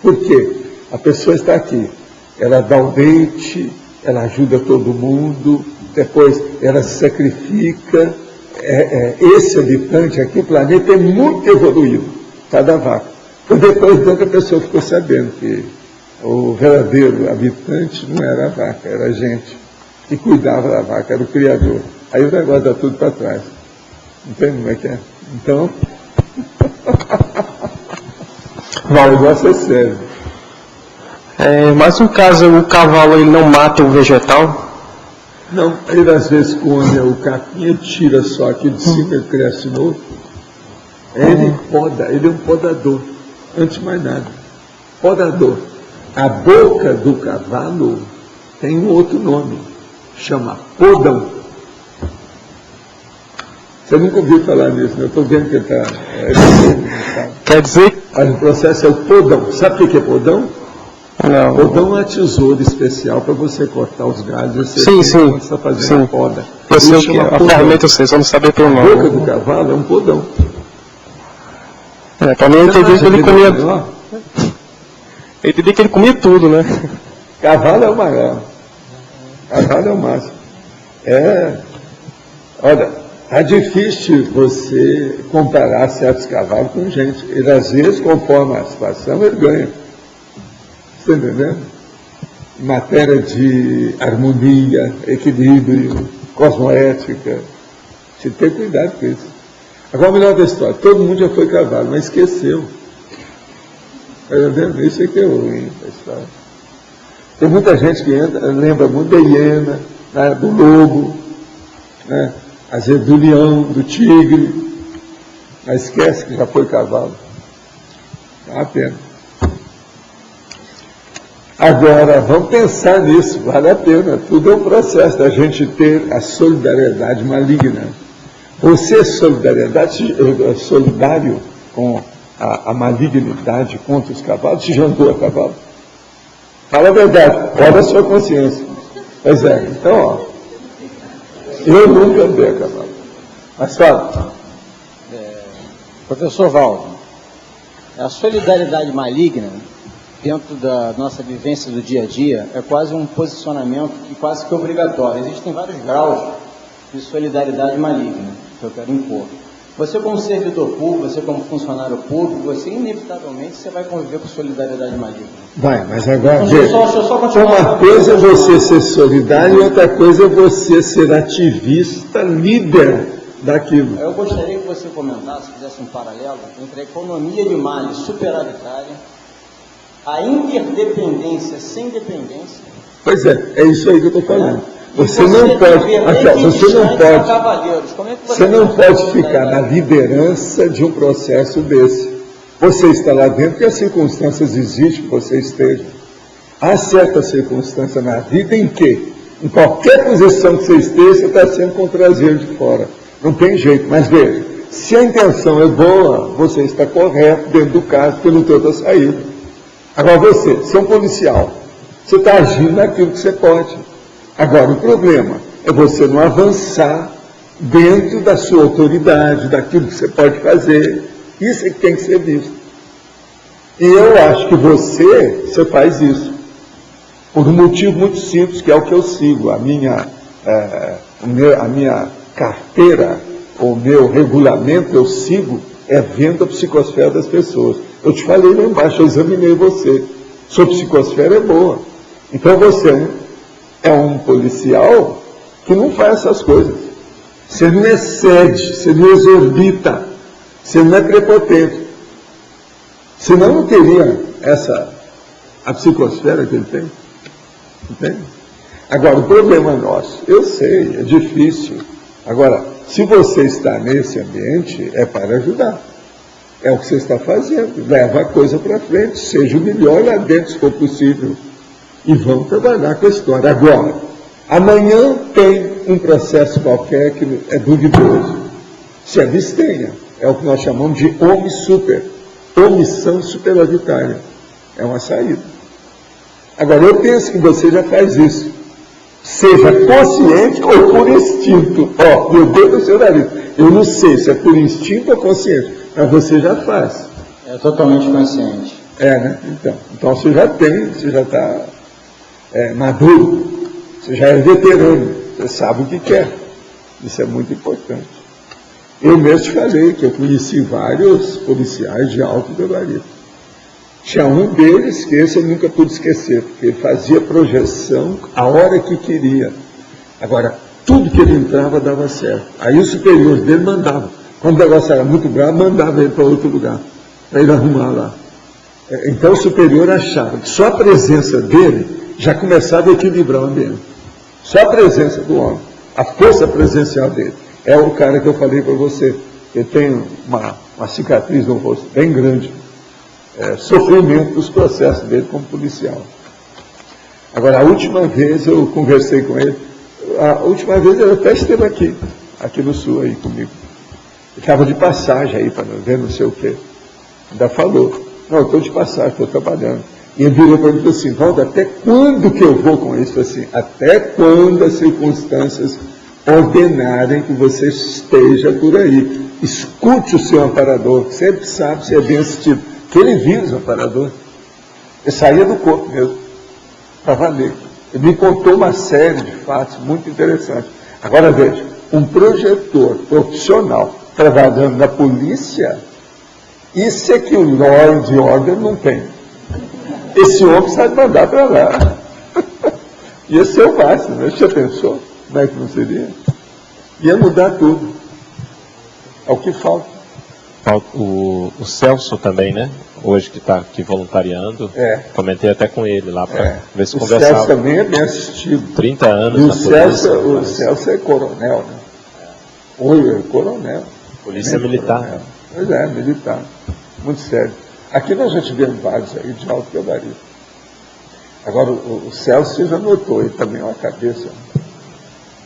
Por quê? A pessoa está aqui, ela dá o leite, ela ajuda todo mundo, depois ela se sacrifica. Esse habitante aqui, o planeta é muito evoluído, cada vaca. E depois então que a pessoa ficou sabendo que o verdadeiro habitante não era a vaca, era a gente que cuidava da vaca, era o Criador. Aí o negócio dá tudo para trás. Entende como é que é? Então, o negócio é sério. Mas no caso, o cavalo ele não mata o vegetal? Não, ele às vezes come o capim, ele tira só aqui de cima, ele cresce novo. Ele poda, ele é um podador, antes de mais nada. Podador. A boca do cavalo tem um outro nome, chama podão. Você nunca ouviu falar nisso, né? Eu estou vendo que ele está... Quer dizer... Mas o processo é o podão. Sabe o que é podão? Não. Podão é uma tesoura especial para você cortar os galhos. Sim. Você está fazendo a poda. Eu sei o que é. A ferramenta eu sei, só não sabia pelo nome. A boca do cavalo é um podão. Para mim eu entendi que ele comia... Eu entendi que ele comia tudo, né? Cavalo é o maior. Cavalo é o máximo. Olha, é difícil você comparar certos cavalos com gente. Ele, às vezes, conforme a situação, ele ganha. Você está entendendo? Em matéria de harmonia, equilíbrio, cosmoética. Você tem que ter cuidado com isso. Agora, o melhor da história, todo mundo já foi cavalo, mas esqueceu. Está entendendo? Isso é que é ruim da história. Tem muita gente que lembra muito da hiena, né, do lobo, né, às vezes do leão, do tigre, mas esquece que já foi cavalo. É uma pena. Agora, vamos pensar nisso, vale a pena. Tudo é um processo da gente ter a solidariedade maligna. Você é solidário com a malignidade contra os cavalos? Você já andou a cavalo? Fala a verdade, olha a sua consciência. Pois é, então, ó, eu nunca andei a cavalo. Mas fala. Professor Valdo, a solidariedade maligna, dentro da nossa vivência do dia a dia, é quase um posicionamento que quase que obrigatório. Existem vários graus de solidariedade maligna que eu quero impor. Você como servidor público, você como funcionário público, você inevitavelmente você vai conviver com solidariedade maligna. Vai, mas agora, Deixa eu só continuar. uma coisa é você ser solidário e outra coisa é você ser ativista, líder daquilo. Eu gostaria que você comentasse, fizesse um paralelo entre a economia de males superavitária, a interdependência sem dependência. Pois é isso aí que eu estou falando. Você não pode, aqui, ó, você não pode ficar na liderança de um processo desse. Você está lá dentro porque as circunstâncias existem que você esteja. Há certas circunstâncias na vida em que, em qualquer posição que você esteja, você está sendo com o traseiro de fora. Não tem jeito, mas veja, se a intenção é boa, você está correto dentro do caso, porque não tem outra saída. Agora você é um policial, você está agindo naquilo que você pode. Agora, o problema é você não avançar dentro da sua autoridade, daquilo que você pode fazer. Isso é que tem que ser visto. E eu acho que você faz isso. Por um motivo muito simples, que é o que eu sigo. A minha carteira, o meu regulamento, eu sigo, é vendo a psicosfera das pessoas. Eu te falei lá embaixo, eu examinei você. Sua psicosfera é boa. Então você é um policial que não faz essas coisas. Você não excede, você não exorbita, você não é prepotente. Senão não teria a psicosfera que ele tem. Entende? Agora, o problema nosso, eu sei, é difícil. Agora, se você está nesse ambiente, é para ajudar. É o que você está fazendo. Leva a coisa para frente, seja o melhor lá dentro, se for possível. E vamos trabalhar com a história. Agora, amanhã tem um processo qualquer que é duvidoso. Se abstenha. É o que nós chamamos de omissão superavitária. É uma saída. Agora, eu penso que você já faz isso. Seja consciente ou por instinto. Ó, meu Deus do seu nariz. Eu não sei se é por instinto ou consciente, mas você já faz. É totalmente consciente. É, né? Então você já tem, você já está maduro, você já é veterano, você sabe o que quer. Isso é muito importante. Eu mesmo te falei que eu conheci vários policiais de alto gabarito. Tinha um deles que esse eu nunca pude esquecer, porque ele fazia projeção a hora que queria. Agora, tudo que ele entrava dava certo. Aí os superiores dele mandavam. Quando o negócio era muito bravo, mandava ele para outro lugar, para ele arrumar lá. Então o superior achava que só a presença dele já começava a equilibrar o ambiente. Só a presença do homem, a força presencial dele. É o cara que eu falei para você. Ele tem uma cicatriz no rosto bem grande. Sofrimento dos processos dele como policial. Agora, a última vez eu conversei com ele, a última vez ele até esteve aqui no Sul aí comigo. Ele estava de passagem aí para ver não sei o quê. Ainda falou, não, eu estou de passagem, estou trabalhando. E ele virou para mim e falou assim, Valdo, até quando que eu vou com isso? Assim, até quando as circunstâncias ordenarem que você esteja por aí. Escute o seu amparador, sempre sabe se é bem assistido. Que ele vira o amparador. Ele saía do corpo mesmo, para valer. Ele me contou uma série de fatos muito interessantes. Agora veja, um projetor profissional trabalhando na polícia, isso é que o law and order não tem. Esse homem sabe mandar para lá. Ia ser o máximo, né? Você já pensou? Como é que não seria? Ia mudar tudo. É o que falta. O Celso também, né? Hoje que está aqui voluntariando. Comentei até com ele lá para ver se conversava. O Celso também é bem assistido. 30 anos e na polícia. O Celso é coronel, né? Oi, é coronel. Polícia militar. Coronel. Pois é, militar. Muito sério. Aqui nós já tivemos vários aí de alto gabarito. Agora, o Celso, você já notou, ele também é uma cabeça.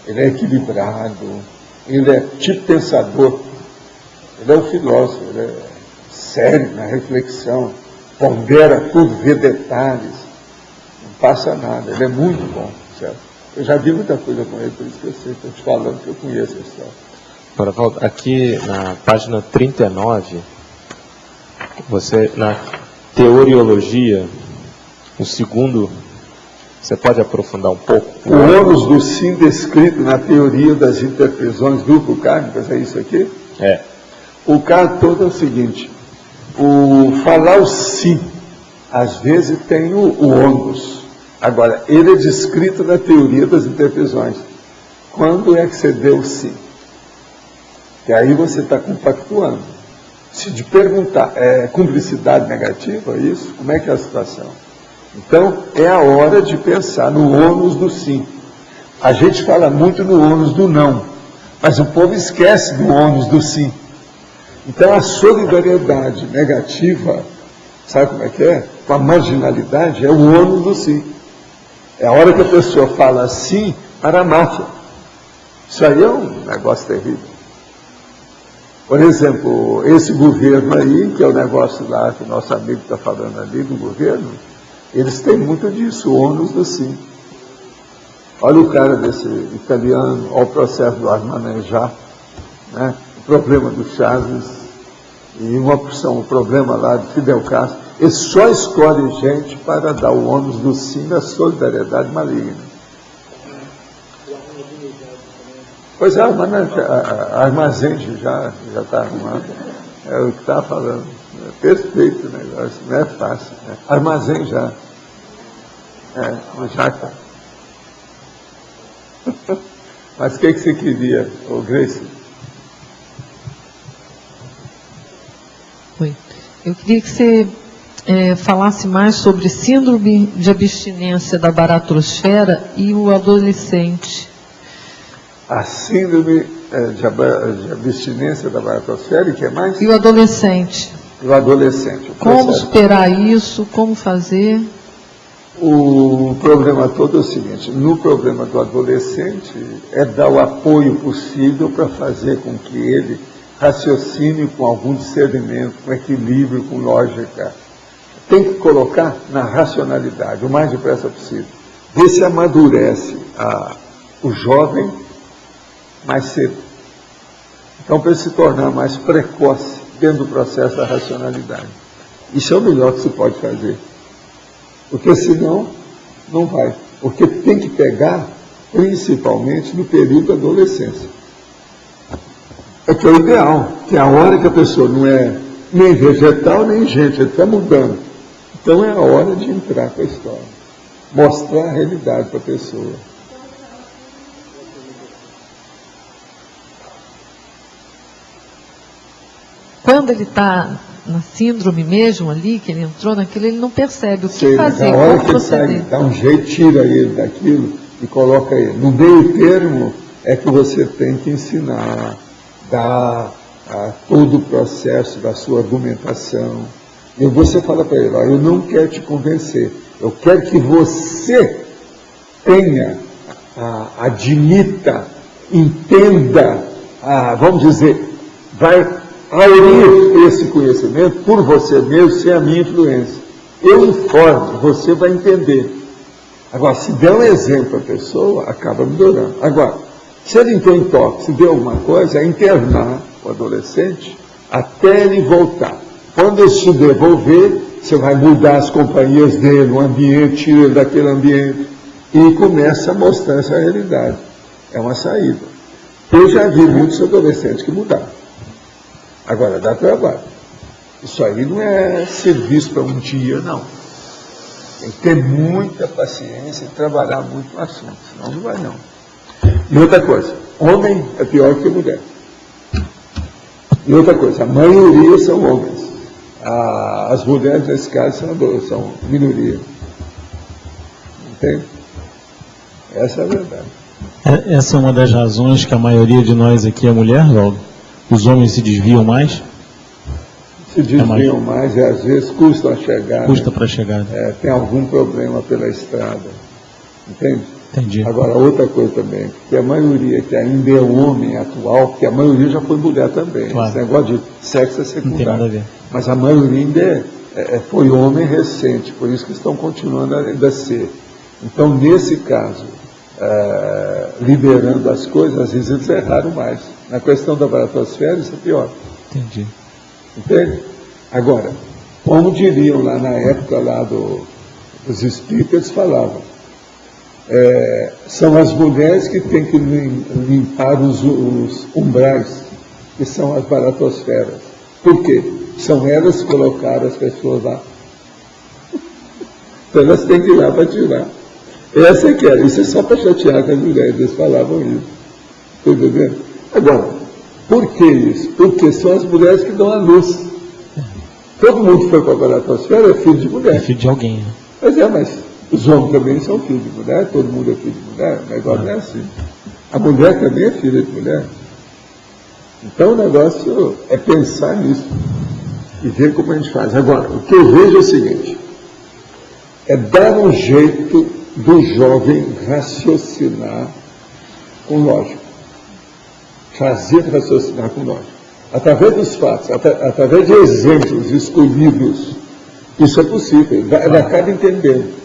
Ele é equilibrado, ele é tipo pensador. Ele é um filósofo, ele é sério na reflexão, pondera tudo, vê detalhes, não passa nada, ele é muito bom, certo? Eu já vi muita coisa com ele, por isso que eu sei, estou te falando que eu conheço a história. Agora, Valdo, aqui na página 39, você, na teoriologia, o segundo, você pode aprofundar um pouco? O ônus do sim descrito na teoria das interpesões grupo-kármicas, é isso aqui? É. O caso todo é o seguinte, falar o sim, às vezes tem o ônus. Agora, ele é descrito na teoria das interpesões. Quando é que você deu o sim? Que aí você está compactuando. Se te perguntar, é cumplicidade negativa, isso? Como é que é a situação? Então, é a hora de pensar no ônus do sim. A gente fala muito no ônus do não, mas o povo esquece do ônus do sim. Então a solidariedade negativa, sabe como é que é? Com a marginalidade, é o ônus do sim. É a hora que a pessoa fala sim para a máfia. Isso aí é um negócio terrível. Por exemplo, esse governo aí, que é o negócio lá que o nosso amigo está falando ali do governo, eles têm muito disso, o ônus do sim. Olha o cara desse italiano, olha o processo do Armanejar, né? O problema do Chaves, e uma opção, o problema lá de Fidel Castro. Ele só escolhe gente para dar o ônus do sim da solidariedade maligna. Pois é, armazém já está arrumado. É o que está falando. É perfeito o negócio, não é fácil. Né? Armazém já. Já está. Mas o que você queria, Grace? Oi. Eu queria que você falasse mais sobre síndrome de abstinência da baratrosfera e o adolescente. A síndrome de abstinência da baratrosfera e o que mais? E o adolescente. E o adolescente. Como superar isso? Como fazer? O problema todo é o seguinte, no problema do adolescente é dar o apoio possível para fazer com que ele raciocine com algum discernimento, com equilíbrio, com lógica. Tem que colocar na racionalidade, o mais depressa possível. Ver se amadurece o jovem mais cedo. Então, para ele se tornar mais precoce dentro do processo da racionalidade. Isso é o melhor que se pode fazer. Porque senão, não vai. Porque tem que pegar, principalmente, no período da adolescência. É que é o ideal, que é a hora que a pessoa não é nem vegetal, nem gente, ele está mudando. Então é a hora de entrar com a história. Mostrar a realidade para a pessoa. Quando ele está na síndrome mesmo ali, que ele entrou naquilo, ele não percebe o que fazer, na hora como que ele sai, proceder. dá um jeito, tira ele daquilo e coloca ele. No meio termo é que você tem que ensinar, dar todo o processo da sua argumentação. E você fala para ele, eu não quero te convencer, eu quero que você tenha, admita, entenda, vamos dizer, vai aurir esse conhecimento por você mesmo, sem a minha influência. Eu informo, você vai entender. Agora, se der um exemplo à pessoa, acaba melhorando. Agora, se ele entrou em toque, se deu alguma coisa, é internar o adolescente até ele voltar. Quando ele se devolver, você vai mudar as companhias dele, o ambiente, tira ele daquele ambiente e começa a mostrar essa realidade. É uma saída. Eu já vi muitos adolescentes que mudaram. Agora, dá trabalho. Isso aí não é serviço para um dia, não. Tem que ter muita paciência e trabalhar muito no assunto, senão não vai não. E outra coisa, homem é pior que mulher. E outra coisa, a maioria são homens. As mulheres, nesse caso, são minoria. Entende? Essa é a verdade. Essa é uma das razões que a maioria de nós aqui é mulher, Valdo? Os homens se desviam mais? Se desviam mais e às vezes custam a chegar. Custa para chegar. Tem algum problema pela estrada. Entende? Entendi. Agora, outra coisa também, que a maioria que ainda é homem atual, porque a maioria já foi mulher também. Claro. Esse negócio de sexo é secundário. Não tem nada a ver. Mas a maioria ainda foi homem recente, por isso que estão continuando ainda a ser. Então, nesse caso, liberando as coisas, às vezes eles erraram mais. Na questão da baratosfera, isso é pior. Entendi. Entende? Agora, como diriam lá na época lá dos espíritos, eles falavam, são as mulheres que têm que limpar os umbrais, que são as baratosferas. Por quê? São elas que colocaram as pessoas lá. Então elas têm que ir lá para tirar. Essa é que era. Isso é só para chatear com as mulheres, eles falavam isso. Está entendendo? Agora, por que isso? Porque são as mulheres que dão a luz. Todo mundo que foi para a baratosfera é filho de mulher. É filho de alguém, né? Mas Os homens também são filhos de mulher, todo mundo é filho de mulher, o negócio não é assim. A mulher também é filha de mulher. Então o negócio é pensar nisso e ver como a gente faz. Agora, o que eu vejo é o seguinte, é dar um jeito do jovem raciocinar com lógica. Fazer raciocinar com lógica. Através dos fatos, através de exemplos escolhidos, isso é possível, ele acaba entendendo.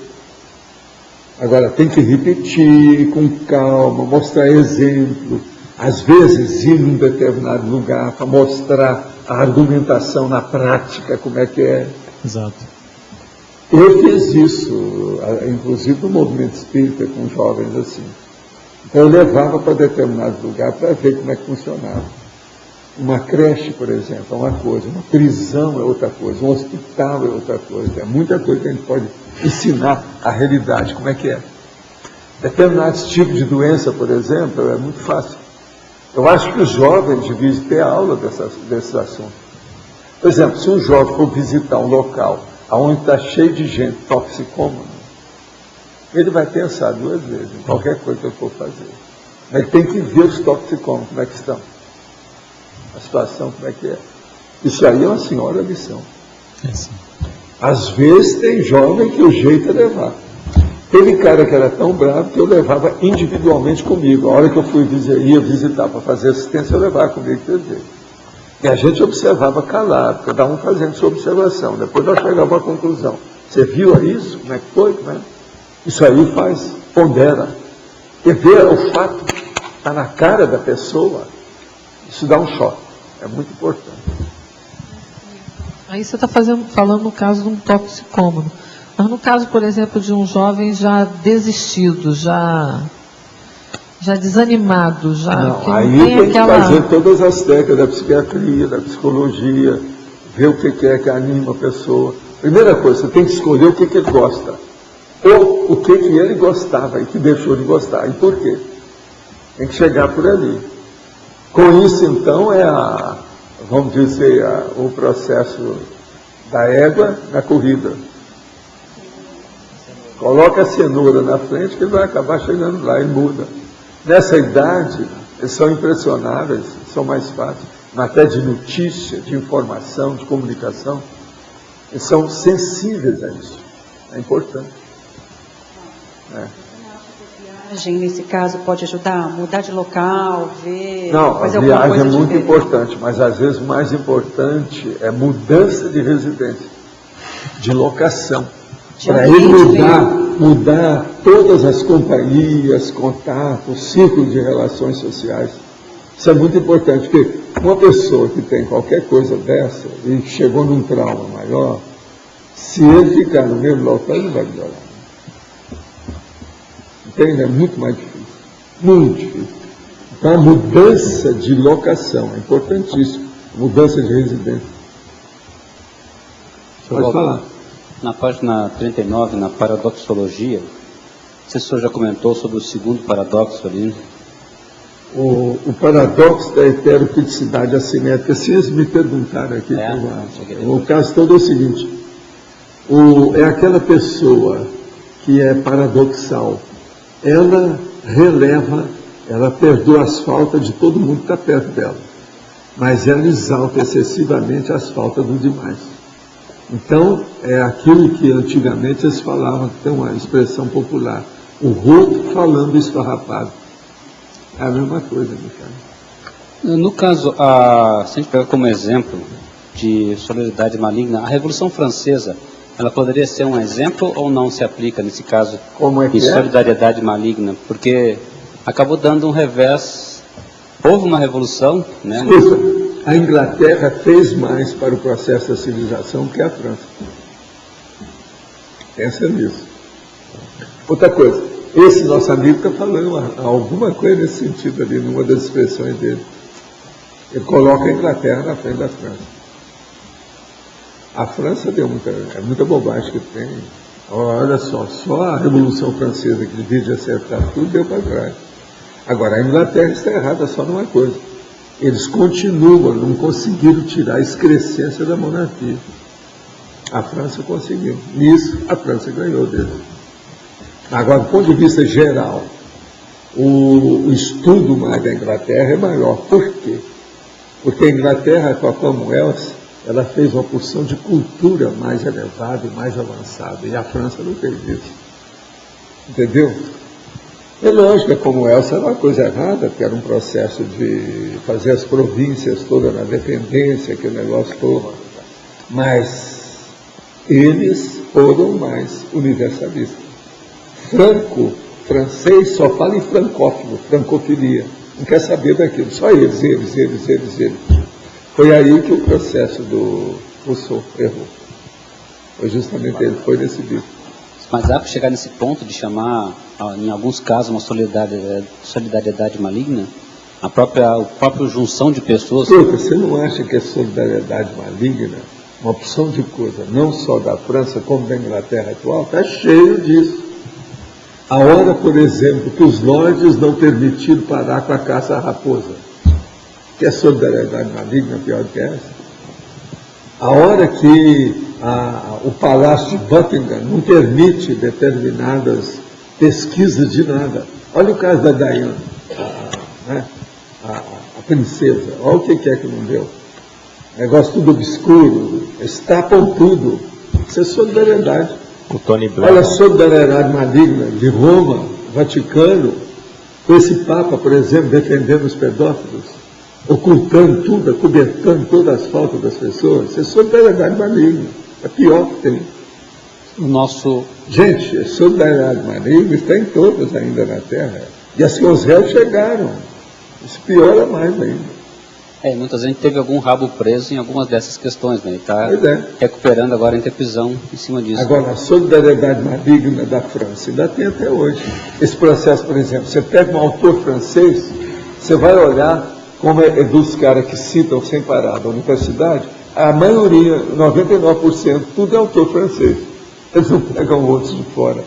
Agora, tem que repetir com calma, mostrar exemplo, às vezes ir num determinado lugar para mostrar a argumentação na prática, como é que é. Exato. Eu fiz isso, inclusive no movimento espírita, com jovens assim. Então eu levava para determinado lugar para ver como é que funcionava. Uma creche, por exemplo, é uma coisa, uma prisão é outra coisa, um hospital é outra coisa. É muita coisa que a gente pode ensinar a realidade, como é que é. Determinados tipos de doença, por exemplo, é muito fácil. Eu acho que os jovens deviam ter aula desses assuntos. Por exemplo, se um jovem for visitar um local onde está cheio de gente toxicômana, ele vai pensar 2 vezes em qualquer coisa que eu for fazer. Ele tem que ver os toxicômanos, como é que estão. A situação, como é que é. Isso aí é uma senhora lição. Às vezes tem jovem que o jeito é levar. Teve cara que era tão bravo que eu levava individualmente comigo. A hora que eu ia visitar para fazer assistência, eu levava comigo para ver. E a gente observava calado, cada um fazendo sua observação. Depois nós chegávamos à conclusão. Você viu isso? Como é que foi? Como é? Isso aí pondera. E ver o fato, está na cara da pessoa, isso dá um choque. É muito importante. Aí você está falando no caso de um toxicômano. Mas no caso, por exemplo, de um jovem já desistido, já desanimado, não aí tem que fazer todas as técnicas da psiquiatria, da psicologia, ver o que é que anima a pessoa. Primeira coisa, você tem que escolher o que ele gosta. Ou o que ele gostava e que deixou de gostar. E por quê? Tem que chegar por ali. Com isso, então, vamos dizer, o processo da égua na corrida. Coloca a cenoura na frente que ele vai acabar chegando lá e muda. Nessa idade, eles são impressionáveis, são mais fáceis. Matéria de notícia, de informação, de comunicação, eles são sensíveis a isso. É importante. Nesse caso, pode ajudar a mudar de local, ver... Não, a viagem é muito importante, mas às vezes o mais importante é mudança de residência, de locação. Para ele mudar todas as companhias, contatos, círculos de relações sociais. Isso é muito importante, porque uma pessoa que tem qualquer coisa dessa e chegou num trauma maior, se ele ficar no mesmo local, ele vai melhorar. Entende? É muito mais difícil. Muito difícil. Então, a mudança de locação é importantíssimo. Mudança de residência. Pode falar. Na página 39, na paradoxologia, o senhor já comentou sobre o segundo paradoxo ali, né? O paradoxo da heterofiticidade assimétrica. Se eles me perguntaram aqui, o caso todo é o seguinte: é aquela pessoa que é paradoxal. Ela releva, ela perdoa as faltas de todo mundo que está perto dela, mas ela exalta excessivamente as faltas dos demais. Então, é aquilo que antigamente eles falavam, que tem uma expressão popular, o roto falando esfarrapado. É a mesma coisa, meu cara. No caso, se a gente pegar como exemplo de solidariedade maligna, a Revolução Francesa, ela poderia ser um exemplo ou não se aplica nesse caso de solidariedade maligna? Porque acabou dando um revés. Houve uma revolução, né? Escuta, a Inglaterra fez mais para o processo da civilização que a França. Pensa nisso. Outra coisa, esse nosso amigo está falando alguma coisa nesse sentido ali, numa das expressões dele. Ele coloca a Inglaterra na frente da França. A França deu muita bobagem que tem. Olha só a Revolução Francesa, que devia acertar tudo, deu para trás. Agora, a Inglaterra está errada só numa coisa. Eles continuam, não conseguiram tirar a excrescência da monarquia. A França conseguiu. Nisso, a França ganhou dele. Agora, do ponto de vista geral, o estudo mais da Inglaterra é maior. Por quê? Porque a Inglaterra, com a Commonwealth, ela fez uma porção de cultura mais elevada e mais avançada, e a França não fez isso. Entendeu? É lógico que a Commonwealth era uma coisa errada, porque era um processo de fazer as províncias todas na dependência, aquele negócio todo. Mas eles foram mais universalistas. Francês só fala em francófilo, francofilia. Não quer saber daquilo, só eles. Foi aí que o processo do Rousseau errou. Foi justamente ele, foi decidido. Mas dá para chegar nesse ponto de chamar, em alguns casos, uma solidariedade maligna? A própria junção de pessoas... Você não acha que a solidariedade maligna, uma opção de coisa, não só da França, como da Inglaterra atual, está cheio disso. A hora, por exemplo, que os lordes não permitiram parar com a caça à raposa, que é solidariedade maligna, pior que essa. A hora que o Palácio de Buckingham não permite determinadas pesquisas de nada. Olha o caso da Diana, a princesa. Olha o que é que não deu. Negócio tudo obscuro, estapam tudo. Isso é solidariedade. O Tony Blair. Olha a solidariedade maligna de Roma, Vaticano, com esse Papa, por exemplo, defendendo os pedófilos, ocultando tudo, acobertando todas as faltas das pessoas. Isso é solidariedade maligna. É pior que tem. Gente, a solidariedade maligna está em todas ainda na Terra. E as que os réus chegaram. Isso piora mais ainda. Muitas vezes a gente teve algum rabo preso em algumas dessas questões, né? E está recuperando agora a interprisão em cima disso. Agora, a solidariedade maligna da França ainda tem até hoje. Esse processo, por exemplo, você pega um autor francês, você vai olhar como é dos caras que citam sem parar da universidade, a maioria, 99%, tudo é autor francês. Eles não pegam outros de fora.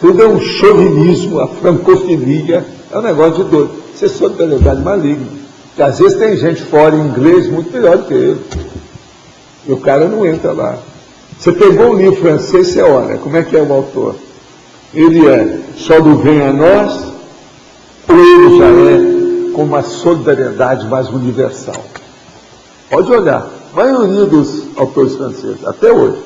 Tudo é um chauvinismo, a francofilia, é um negócio de doido. Isso é solidariedade maligna. Porque às vezes tem gente fora em inglês muito melhor do que ele. E o cara não entra lá. Você pegou um livro francês, você olha, como é que é o autor? Ele é só do bem a nós, ou ele já é com uma solidariedade mais universal? Pode olhar, a maioria dos autores franceses, até hoje.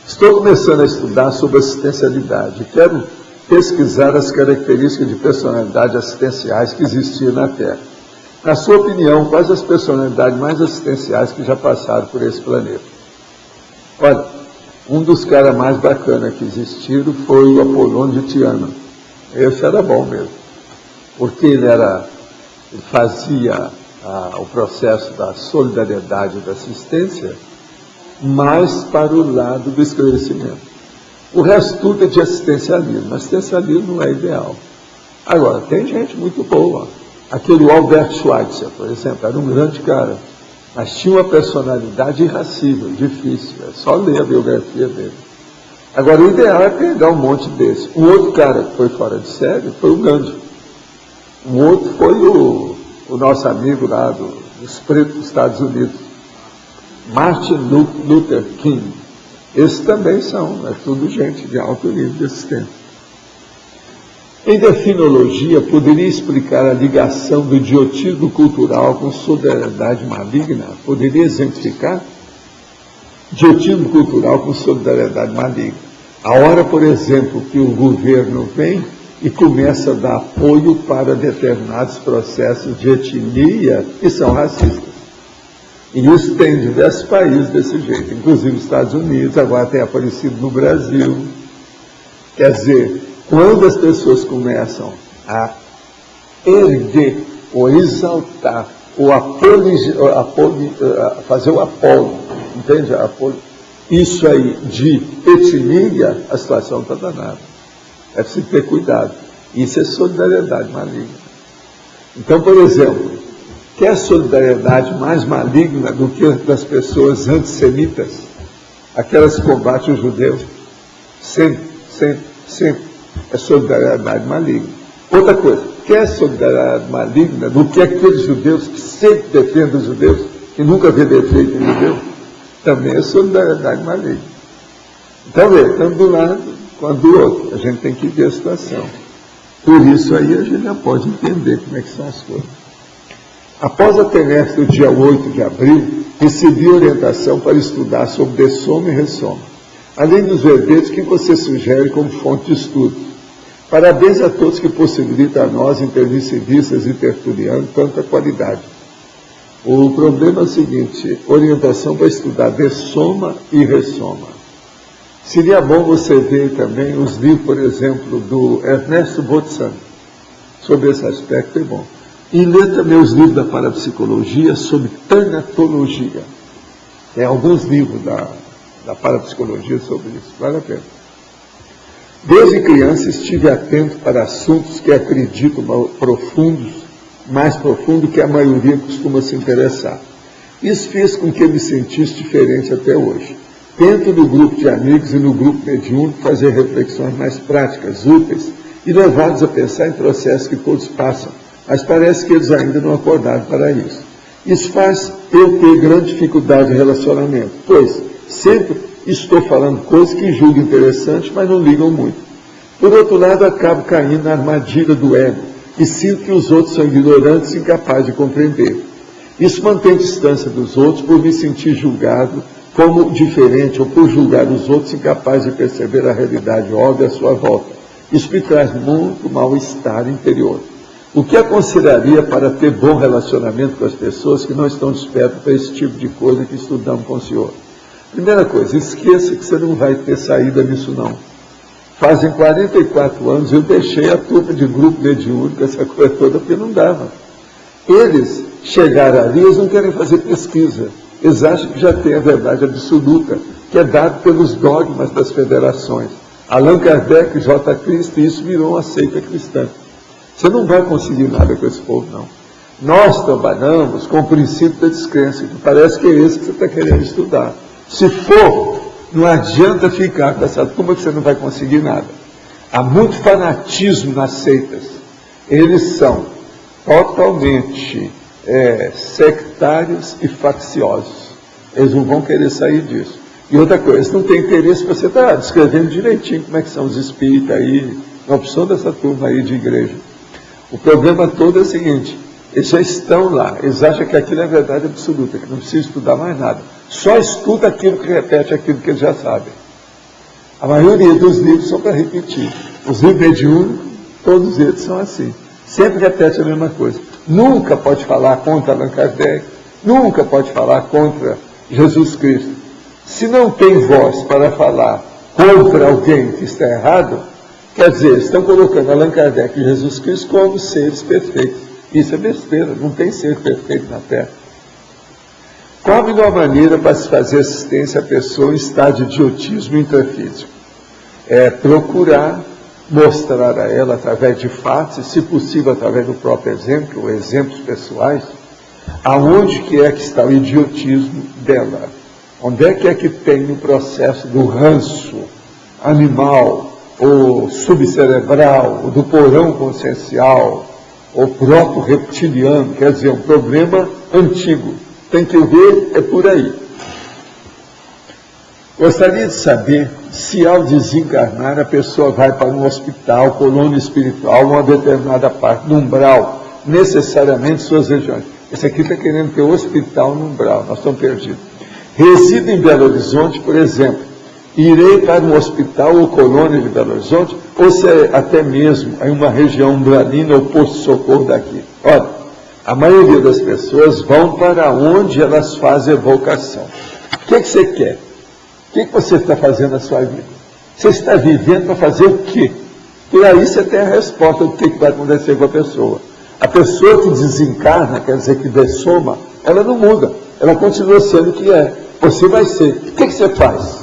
Estou começando a estudar sobre assistencialidade. Quero pesquisar as características de personalidade assistenciais que existiam na Terra. Na sua opinião, quais as personalidades mais assistenciais que já passaram por esse planeta? Olha, um dos caras mais bacanas que existiram foi o Apolônio de Tiana. Esse era bom mesmo, porque ele fazia o processo da solidariedade e da assistência mais para o lado do esclarecimento. O resto tudo é de assistencialismo. Assistencialismo não é ideal. Agora, tem gente muito boa. Aquele Albert Schweitzer, por exemplo, era um grande cara, mas tinha uma personalidade irracível, difícil. É só ler a biografia dele. Agora, o ideal é pegar um monte desse. Um outro cara que foi fora de série foi o Gandhi. Um outro foi o nosso amigo lá dos pretos dos Estados Unidos, Martin Luther King. Esses também são, é tudo gente de alto nível de assistência. Em definologia, poderia explicar a ligação do idiotismo cultural com solidariedade maligna? Poderia exemplificar? Idiotismo cultural com solidariedade maligna. A hora, por exemplo, que o governo vem e começa a dar apoio para determinados processos de etnia que são racistas. E isso tem em diversos países desse jeito, inclusive os Estados Unidos, agora tem aparecido no Brasil. Quer dizer, quando as pessoas começam a erguer, ou exaltar, ou fazer o apolo, entende? Isso aí de etnia, a situação está danada. É preciso ter cuidado. Isso é solidariedade maligna. Então, por exemplo, quer solidariedade mais maligna do que das pessoas antissemitas? Aquelas que combatem os judeus? Sempre. É solidariedade maligna. Outra coisa, quer solidariedade maligna do que aqueles judeus que sempre defendem os judeus, que nunca vê defeito em judeu? Também é solidariedade maligna. Então, estamos do lado quanto o outro. A gente tem que ver a situação. Por isso aí a gente já pode entender como é que são as coisas. Após a trimestre do dia 8 de abril, recebi orientação para estudar sobre dessoma e ressoma. Além dos verbetes, que você sugere como fonte de estudo. Parabéns a todos que possibilitam a nós, intermissivistas e tertulianos, tanta qualidade. O problema é o seguinte, orientação para estudar dessoma e ressoma. Seria bom você ver também os livros, por exemplo, do Ernesto Botsan, sobre esse aspecto, é bom. E ler também os livros da parapsicologia sobre tanatologia. Tem alguns livros da parapsicologia sobre isso, vale a pena. Desde criança estive atento para assuntos que acredito mais profundo que a maioria costuma se interessar. Isso fez com que me sentisse diferente até hoje. Tento no grupo de amigos e no grupo mediúnico fazer reflexões mais práticas, úteis e levados a pensar em processos que todos passam, mas parece que eles ainda não acordaram para isso. Isso faz eu ter grande dificuldade em relacionamento, pois sempre estou falando coisas que julgo interessantes, mas não ligam muito. Por outro lado, acabo caindo na armadilha do ego e sinto que os outros são ignorantes e incapazes de compreender. Isso mantém distância dos outros por me sentir julgado como diferente ou por julgar os outros incapazes de perceber a realidade óbvia à sua volta. Isso me traz muito mal-estar interior. O que aconselharia para ter bom relacionamento com as pessoas que não estão despertas para esse tipo de coisa que estudamos com o senhor? Primeira coisa, esqueça que você não vai ter saída nisso não. Fazem 44 anos eu deixei a turma de grupo mediúnico, essa coisa toda, porque não dava. Eles chegaram ali, eles não querem fazer pesquisa. Eles acham que já tem a verdade absoluta, que é dada pelos dogmas das federações. Allan Kardec, J. Cristo, e isso virou uma seita cristã. Você não vai conseguir nada com esse povo, não. Nós trabalhamos com o princípio da descrença, que parece que é esse que você está querendo estudar. Se for, não adianta ficar com essa turma que você não vai conseguir nada. Há muito fanatismo nas seitas. Eles são totalmente sectários e facciosos. Eles não vão querer sair disso. E outra coisa, eles não têm interesse, você está descrevendo direitinho como é que são os espíritas aí, na opção dessa turma aí de igreja. O problema todo é o seguinte, eles já estão lá, eles acham que aquilo é verdade absoluta, que não precisa estudar mais nada. Só estuda aquilo que repete aquilo que eles já sabem. A maioria dos livros são para repetir. Os livros mediúnicos, todos eles são assim. Sempre repete a mesma coisa. Nunca pode falar contra Allan Kardec, nunca pode falar contra Jesus Cristo. Se não tem voz para falar contra alguém que está errado, quer dizer, estão colocando Allan Kardec e Jesus Cristo como seres perfeitos. Isso é besteira, não tem ser perfeito na Terra. Qual a melhor maneira para se fazer assistência à pessoa em estado de idiotismo intrafísico? É procurar mostrar a ela, através de fatos, e se possível através do próprio exemplo, ou exemplos pessoais, aonde que é que está o idiotismo dela. Onde é que tem o processo do ranço animal, ou subcerebral, ou do porão consciencial, ou próprio reptiliano, quer dizer, um problema antigo. Tem que ver, é por aí. Gostaria de saber se ao desencarnar a pessoa vai para um hospital, colônia espiritual, uma determinada parte do umbral, necessariamente suas regiões. Esse aqui está querendo ter hospital no umbral, nós estamos perdidos. Resido em Belo Horizonte, por exemplo, irei para um hospital ou colônia de Belo Horizonte, ou se é até mesmo em uma região umbralina ou posto-socorro daqui. Olha, a maioria das pessoas vão para onde elas fazem evocação. O que você quer? O que você está fazendo na sua vida? Você está vivendo para fazer o quê? E aí você tem a resposta do que vai acontecer com a pessoa. A pessoa que desencarna, quer dizer que dessoma, ela não muda. Ela continua sendo o que é. Você vai ser. O que você faz?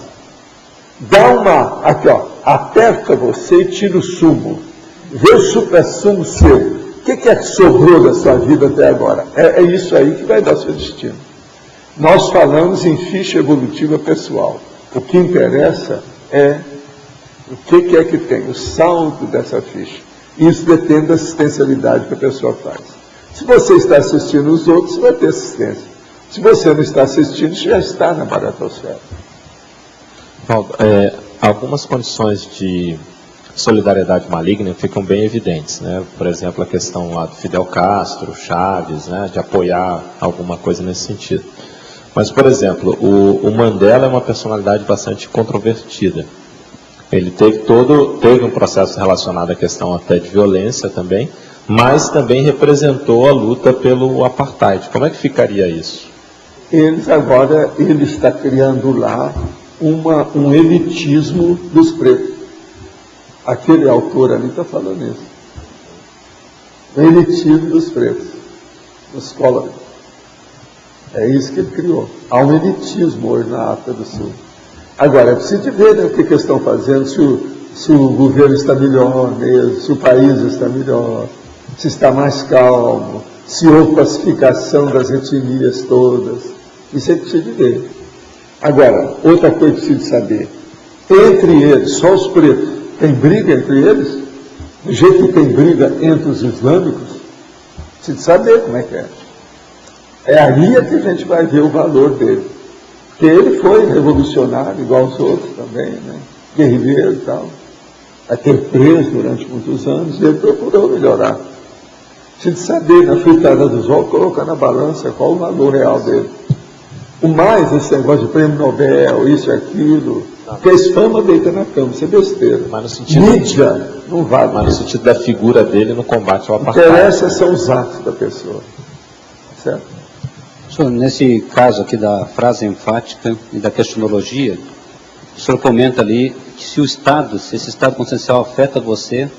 Dá uma, aqui ó, aperta você e tira o sumo. Vê o supra-sumo seu. O que é que sobrou da sua vida até agora? É isso aí que vai dar seu destino. Nós falamos em ficha evolutiva pessoal. O que interessa é o que é que tem, o saldo dessa ficha. Isso depende da assistencialidade que a pessoa faz. Se você está assistindo os outros, você vai ter assistência. Se você não está assistindo, já está na baratosfera. Valdo, algumas condições de solidariedade maligna ficam bem evidentes, né? Por exemplo, a questão lá do Fidel Castro, Chaves, né? De apoiar alguma coisa nesse sentido. Mas, por exemplo, o Mandela é uma personalidade bastante controvertida. Ele teve um processo relacionado à questão até de violência também, mas também representou a luta pelo apartheid. Como é que ficaria isso? Ele está criando lá um elitismo dos pretos. Aquele autor ali está falando isso. O elitismo dos pretos, dos colorados. É isso que ele criou. Há um elitismo hoje na África do Sul. Agora, é preciso ver, né, o que eles estão fazendo, se o governo está melhor mesmo, se o país está melhor, se está mais calmo, se houve pacificação das etnias todas. Isso é preciso ver. Agora, outra coisa que preciso saber. Entre eles, só os pretos, tem briga entre eles? Do jeito que tem briga entre os islâmicos? Preciso saber como é que é. É aí que a gente vai ver o valor dele. Porque ele foi revolucionário, igual os outros também, né? Guerrilheiro e tal. Até preso durante muitos anos, e ele procurou melhorar. Preciso saber, na fritada dos ovos, colocar na balança qual o valor real dele. O mais, esse negócio de prêmio Nobel, isso e aquilo, que a fama deita na cama, isso é besteira. Mas no sentido, mídia não vale. Mas no sentido da figura dele no combate ao apartheid. O que interessa são os atos da pessoa. Certo? Senhor, nesse caso aqui da frase enfática e da questionologia, o senhor comenta ali que se esse estado consciencial afeta você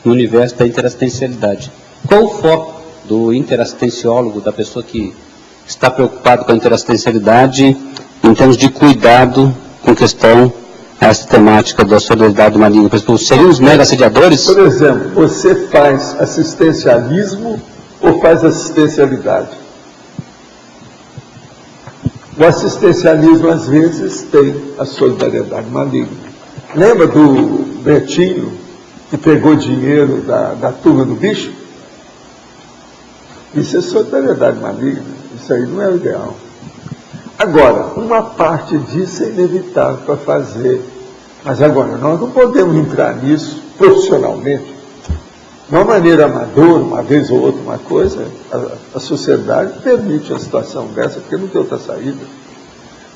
no universo da interassistencialidade. Qual o foco do interassistenciólogo, da pessoa que está preocupado com a interassistencialidade em termos de cuidado com questão a essa temática da solidariedade maligna? Por exemplo, seriam os mega assediadores? Por exemplo, você faz assistencialismo ou faz assistencialidade? O assistencialismo, às vezes, tem a solidariedade maligna. Lembra do Betinho, que pegou dinheiro da turma do bicho? Isso é solidariedade maligna. Isso aí não é o ideal. Agora, uma parte disso é inevitável para fazer. Mas agora, nós não podemos entrar nisso profissionalmente. De uma maneira amadora, uma vez ou outra, uma coisa, a sociedade permite uma situação dessa, porque não tem outra saída.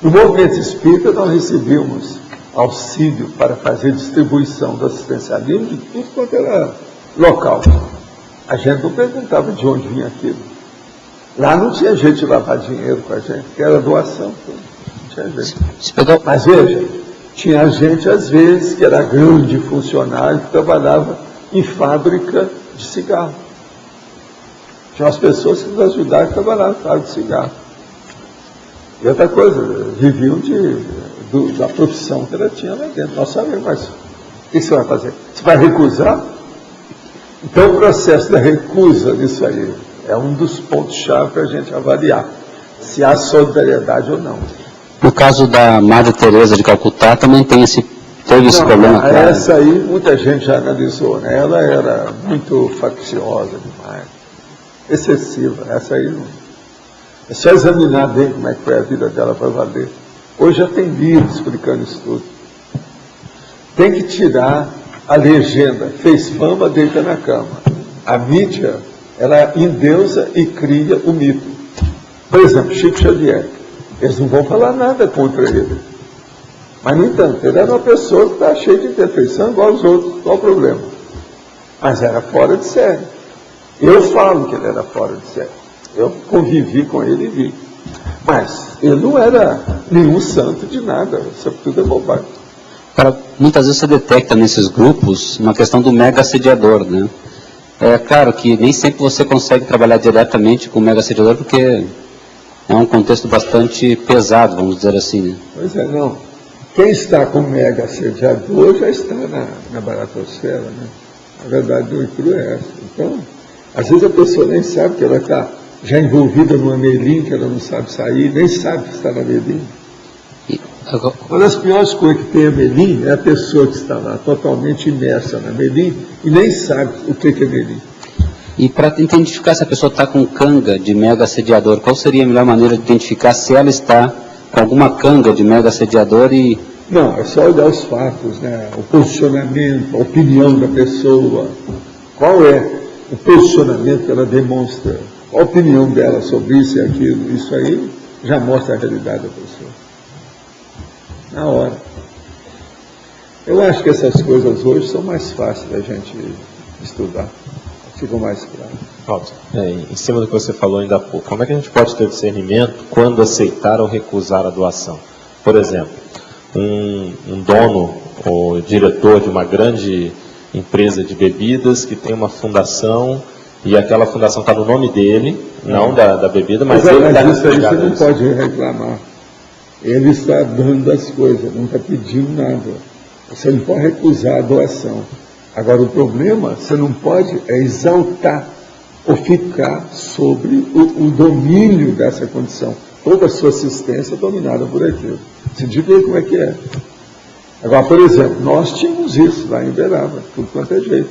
No movimento espírita, nós recebemos auxílio para fazer distribuição do assistencialismo de tudo quanto era local. A gente não perguntava de onde vinha aquilo. Lá não tinha jeito de lavar dinheiro com a gente, porque era doação. Não tinha jeito. Mas veja, tinha gente, às vezes, que era grande funcionário, que trabalhava em fábrica de cigarro. Tinha umas pessoas que nos ajudaram a trabalhar em fábrica de cigarro. E outra coisa, viviam da profissão que ela tinha lá dentro. Nós sabemos, mas o que você vai fazer? Você vai recusar? Então o processo da recusa disso aí é um dos pontos-chave para a gente avaliar se há solidariedade ou não. No caso da Madre Teresa de Calcutá também teve esse problema. Claro. Essa aí muita gente já analisou, né? Ela era muito facciosa demais, excessiva. Essa aí não. É só examinar bem como é que foi a vida dela para valer. Hoje já tem livro explicando isso tudo. Tem que tirar a legenda, fez fama, deita na cama. A mídia, ela endeusa e cria o mito. Por exemplo, Chico Xavier. Eles não vão falar nada contra ele. Mas, no entanto, ele era uma pessoa que está cheia de imperfeição, igual aos outros, qual o problema? Mas era fora de série. Eu falo que ele era fora de série. Eu convivi com ele e vi. Mas ele não era nenhum santo de nada. Isso tudo é bobagem. Cara, muitas vezes você detecta nesses grupos uma questão do mega assediador, né? É claro que nem sempre você consegue trabalhar diretamente com o mega assediador, porque é um contexto bastante pesado, vamos dizer assim, né? Pois é, não. Quem está com o mega assediador já está na baratosfera, né? A verdade do cru é essa. Então, às vezes a pessoa nem sabe que ela está já envolvida numa melim, que ela não sabe sair, nem sabe que está na melim. Uma das piores coisas que tem a melim é a pessoa que está lá totalmente imersa na melim e nem sabe o que é melim. E para identificar se a pessoa está com canga de mega assediador, qual seria a melhor maneira de identificar se ela está com alguma canga de mega assediador e Não, é só olhar os fatos, né? O posicionamento, a opinião da pessoa. Qual é o posicionamento que ela demonstra? Qual a opinião dela sobre isso e aquilo? Isso aí já mostra a realidade da pessoa. Na hora. Eu acho que essas coisas hoje são mais fáceis da gente estudar. Ficam mais claras. Em cima do que você falou ainda há pouco, como é que a gente pode ter discernimento quando aceitar ou recusar a doação? Por exemplo, um dono ou diretor de uma grande empresa de bebidas que tem uma fundação e aquela fundação está no nome dele, não da bebida, mas ele está isso aí você não pode reclamar. Ele está dando as coisas, não está pedindo nada. Você não pode recusar a doação. Agora, o problema, você não pode exaltar ou ficar sobre o domínio dessa condição. Toda a sua assistência é dominada por aquilo. Você diga aí como é que é. Agora, por exemplo, nós tínhamos isso lá em Uberaba, tudo quanto é jeito.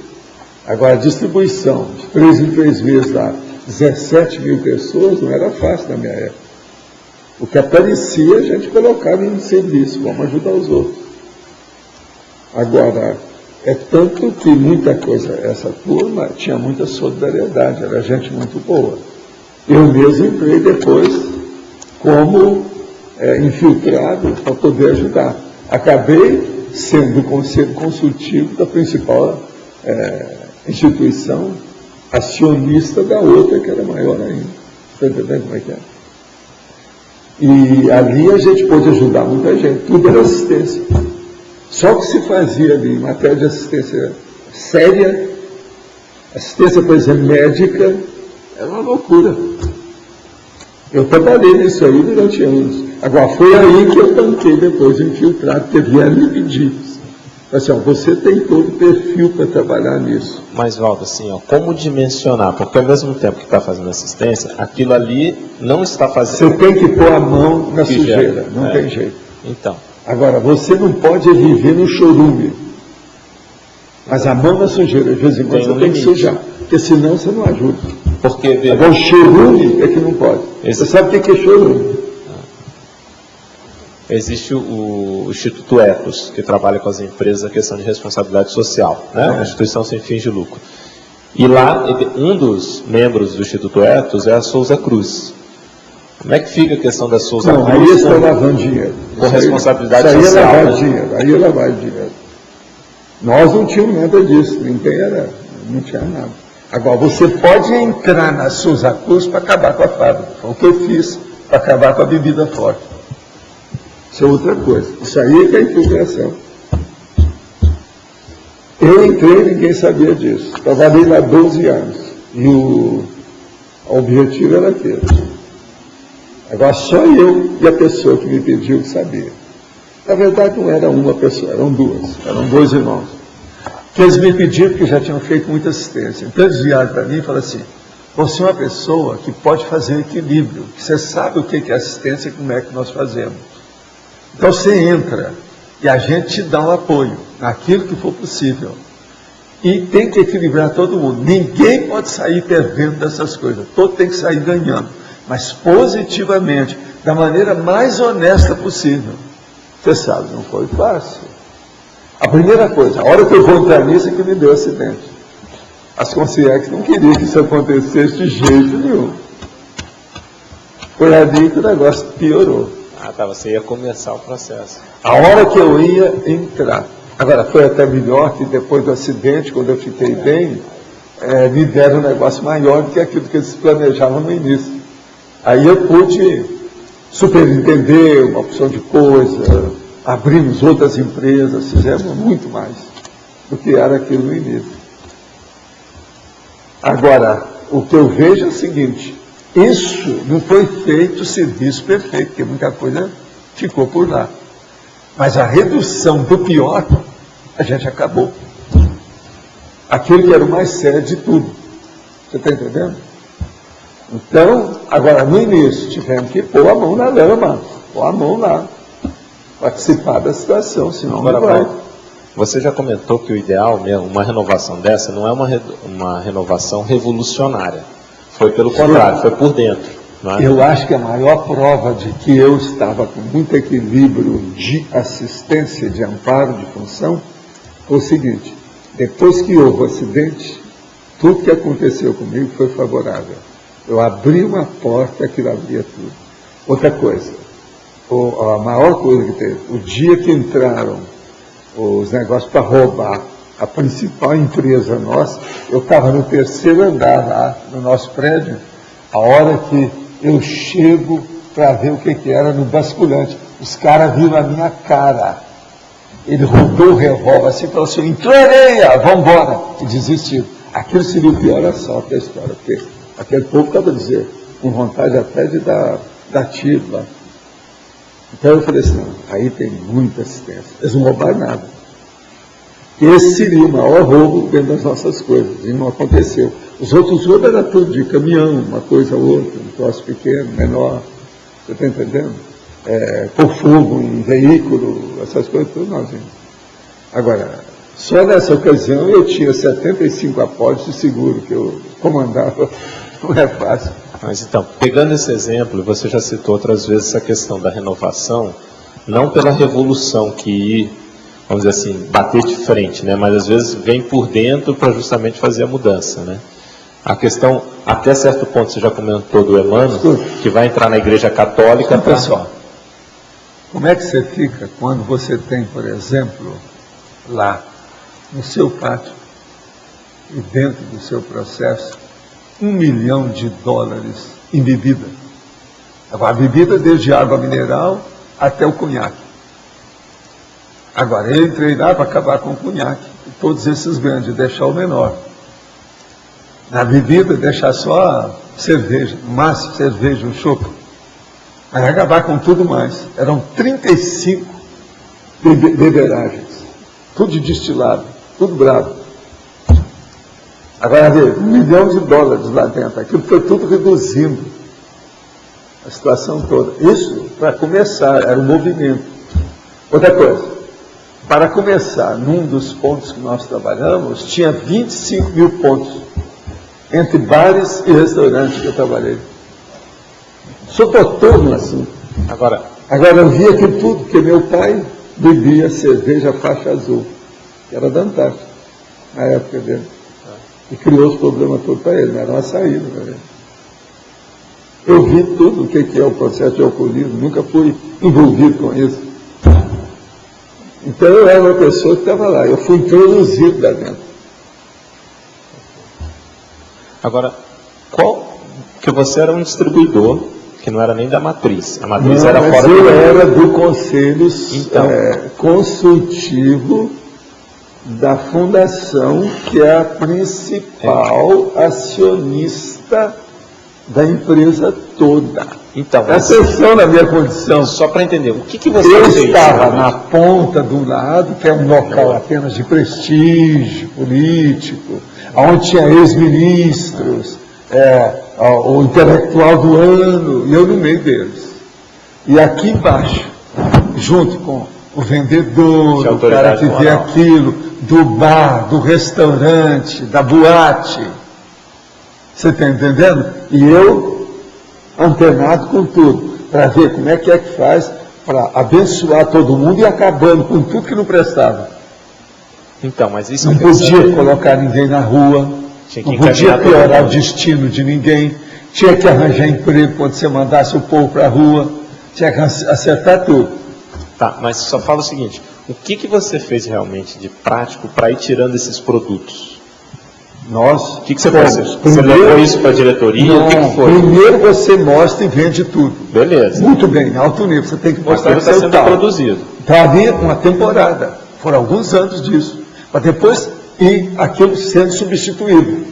Agora, a distribuição de 3 em 3 meses lá, 17 mil pessoas, não era fácil na minha época. O que aparecia, a gente colocava em serviço, vamos ajudar os outros. Agora, é tanto que muita coisa, essa turma tinha muita solidariedade, era gente muito boa. Eu mesmo entrei depois como infiltrado para poder ajudar. Acabei sendo o conselho consultivo da principal instituição acionista da outra, que era maior ainda. Está entendendo como é que é? E ali a gente pôde ajudar muita gente, tudo era assistência. Só que se fazia ali em matéria de assistência séria, assistência, por exemplo, médica, era uma loucura. Eu trabalhei nisso aí durante anos. Agora, foi aí que eu tanquei depois de infiltrado, porque vieram me pedir. Assim, você tem todo o perfil para trabalhar nisso. Mas, Valdo, assim, como dimensionar? Porque ao mesmo tempo que está fazendo assistência, aquilo ali não está fazendo... Você tem que pôr a mão na sujeira, não tem jeito. Então. Agora, você não pode viver no chorume. Mas a mão na sujeira, de vez em quando, você tem que sujar. Porque senão você não ajuda. Porque, agora, o chorume é que não pode. Você sabe o que é chorume? Existe o Instituto Ethos, que trabalha com as empresas a questão de responsabilidade social, né? Uma instituição sem fins de lucro. E lá, um dos membros do Instituto Ethos é a Souza Cruz. Como é que fica a questão da Souza Cruz? Aí está lavando dinheiro. Com responsabilidade social. Aí é lavar dinheiro, aí é lavar dinheiro. Nós não tínhamos nada disso, ninguém não tinha nada. Agora, você pode entrar na Souza Cruz para acabar com a fábrica. Foi o que eu fiz para acabar com a bebida forte. Isso é outra coisa. Isso aí é que é infiltração. Eu entrei, ninguém sabia disso. Trabalhei lá 12 anos. E o objetivo era aquele. Agora, só eu e a pessoa que me pediu que sabia. Na verdade, não era uma pessoa, eram duas. Eram 2 irmãos. Que eles me pediram porque já tinham feito muita assistência. Então, eles vieram para mim e falaram assim, você é uma pessoa que pode fazer equilíbrio, que você sabe o que é assistência e como é que nós fazemos. Então, você entra e a gente te dá um apoio naquilo que for possível. E tem que equilibrar todo mundo. Ninguém pode sair perdendo dessas coisas. Todo tem que sair ganhando. Mas positivamente, da maneira mais honesta possível. Você sabe, não foi fácil. A primeira coisa, a hora que eu vou entrar nisso é que me deu acidente. As concierges não queriam que isso acontecesse de jeito nenhum. Foi ali que o negócio piorou. Você ia começar o processo. A hora que eu ia entrar. Agora, foi até melhor que depois do acidente, quando eu fiquei bem, me deram um negócio maior do que aquilo que eles planejavam no início. Aí eu pude superentender uma opção de coisa, abrimos outras empresas, fizemos muito mais do que era aquilo no início. Agora, o que eu vejo é o seguinte, isso não foi feito o serviço perfeito, porque muita coisa ficou por lá. Mas a redução do pior, a gente acabou. Aquilo que era o mais sério de tudo. Você está entendendo? Então, agora no início, tivemos que pôr a mão na lama, pôr a mão lá, participar da situação, senão não vai. Você já comentou que o ideal mesmo, uma renovação dessa, não é uma renovação revolucionária. Foi pelo contrário, foi por dentro. não é? Eu acho que a maior prova de que eu estava com muito equilíbrio de assistência, de amparo, de função, foi o seguinte: depois que houve o acidente, tudo que aconteceu comigo foi favorável. Eu abri uma porta, aquilo abria tudo. Outra coisa, a maior coisa que teve, o dia que entraram os negócios para roubar a principal empresa nossa, eu estava no 3º andar lá no nosso prédio, a hora que eu chego para ver o que era no basculante. Os caras viram a minha cara. Ele rodou o revólver assim e falou assim: entrou areia, vamos embora. E desistiu. Aquilo seria o pior assalto da história, porque aquele povo estava dizendo, com vontade até de dar tiro lá. Então eu falei assim: não, aí tem muita assistência. Eles não roubaram nada. Esse seria o maior roubo dentro das nossas coisas, e não aconteceu. Os outros roubos era tudo de caminhão, uma coisa ou outra, um troço pequeno, menor, você está entendendo? Por fogo em veículo, essas coisas tudo nós vimos. Agora, só nessa ocasião eu tinha 75 apólices de seguro que eu comandava, não é fácil. Mas então, pegando esse exemplo, você já citou outras vezes essa questão da renovação, não pela revolução que, vamos dizer assim, bater de frente, né? Mas às vezes vem por dentro para justamente fazer a mudança, né? A questão, até certo ponto, você já comentou do Emmanuel, que vai entrar na Igreja Católica. Pessoal, como é que você fica quando você tem, por exemplo, lá no seu pátio e dentro do seu processo, $1 milhão em bebida? A bebida desde água mineral até o conhaque. Agora, eu entrei lá para acabar com o conhaque, e todos esses grandes, deixar o menor. Na bebida, deixar só a cerveja, no máximo cerveja, um chopp. Mas acabar com tudo mais. Eram 35 beberagens, tudo de destilado, tudo bravo. Agora, $1 milhão lá dentro, aquilo foi tudo reduzindo a situação toda. Isso, para começar, era um movimento. Outra coisa, para começar, num dos pontos que nós trabalhamos, tinha 25 mil pontos, entre bares e restaurantes que eu trabalhei. Sou noturno assim. Agora eu via aquilo tudo, porque meu pai bebia cerveja faixa azul, que era da Antártica, na época dele. E criou os problemas todos para ele, não era uma saída para ele. Eu vi tudo o que é o processo de alcoolismo, nunca fui envolvido com isso. Então eu era uma pessoa que estava lá, eu fui introduzido lá dentro. Agora, que você era um distribuidor, que não era nem da matriz. A matriz era fora do... Eu era do conselho consultivo da fundação, que é a principal acionista da empresa toda. Então, presta atenção na minha condição. Só para entender, o que você fez? Eu estava na ponta do lado, que é um local apenas de prestígio político, onde tinha ex-ministros, o intelectual do ano, e eu no meio deles. E aqui embaixo, junto com o vendedor, o cara que vê aquilo, do bar, do restaurante, da boate. Você está entendendo? E eu, antenado com tudo, para ver como é que faz para abençoar todo mundo e acabando com tudo que não prestava. Então, mas isso não podia colocar ninguém na rua, não podia piorar o destino de ninguém, tinha que arranjar emprego quando você mandasse o povo para a rua, tinha que acertar tudo. Tá, mas só fala o seguinte, o que você fez realmente de prático para ir tirando esses produtos? Nós, o que você fez? Você levou isso para a diretoria? Não, o que foi? Primeiro você mostra e vende tudo. Beleza. Muito bem, alto nível, você tem que mostrar que está sendo produzido. Está ali uma temporada, foram alguns anos disso, para depois ir aquilo sendo substituído.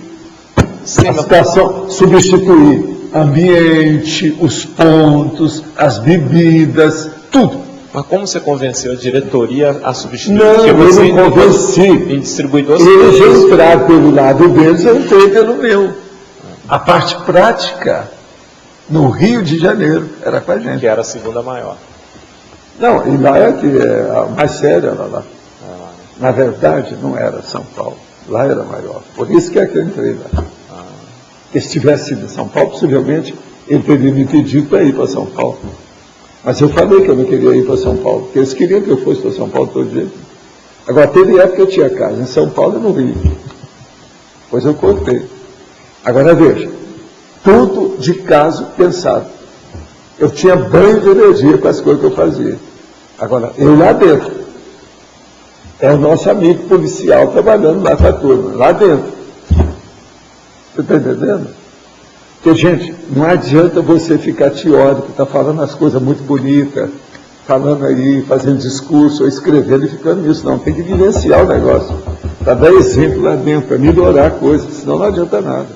Sim, a situação, substituir ambiente, os pontos, as bebidas, tudo. Mas como você convenceu a diretoria a substituir? Não, eu não convenci. Em distribuidores. Eles entraram pelo lado deles, eu entrei pelo meu. A parte prática, no Rio de Janeiro, era com a gente. Que era a segunda maior. Não, e lá é que a mais séria era lá. Na verdade, não era São Paulo. Lá era maior. Por isso que é que eu entrei lá. Se tivesse sido em São Paulo, possivelmente ele teria me pedido para ir para São Paulo. Mas eu falei que eu não queria ir para São Paulo, porque eles queriam que eu fosse para São Paulo todo dia. Agora, teve época que eu tinha casa em São Paulo e no Rio. Pois eu cortei. Agora veja, tudo de caso pensado. Eu tinha banho de energia com as coisas que eu fazia. Agora, eu lá dentro. É o nosso amigo policial trabalhando lá com a turma, lá dentro. Você está entendendo? Porque, gente, não adianta você ficar teórico, está falando as coisas muito bonitas, falando aí, fazendo discurso, ou escrevendo e ficando nisso. Não, tem que vivenciar o negócio. Para dar exemplo lá dentro, para melhorar a coisa, senão não adianta nada.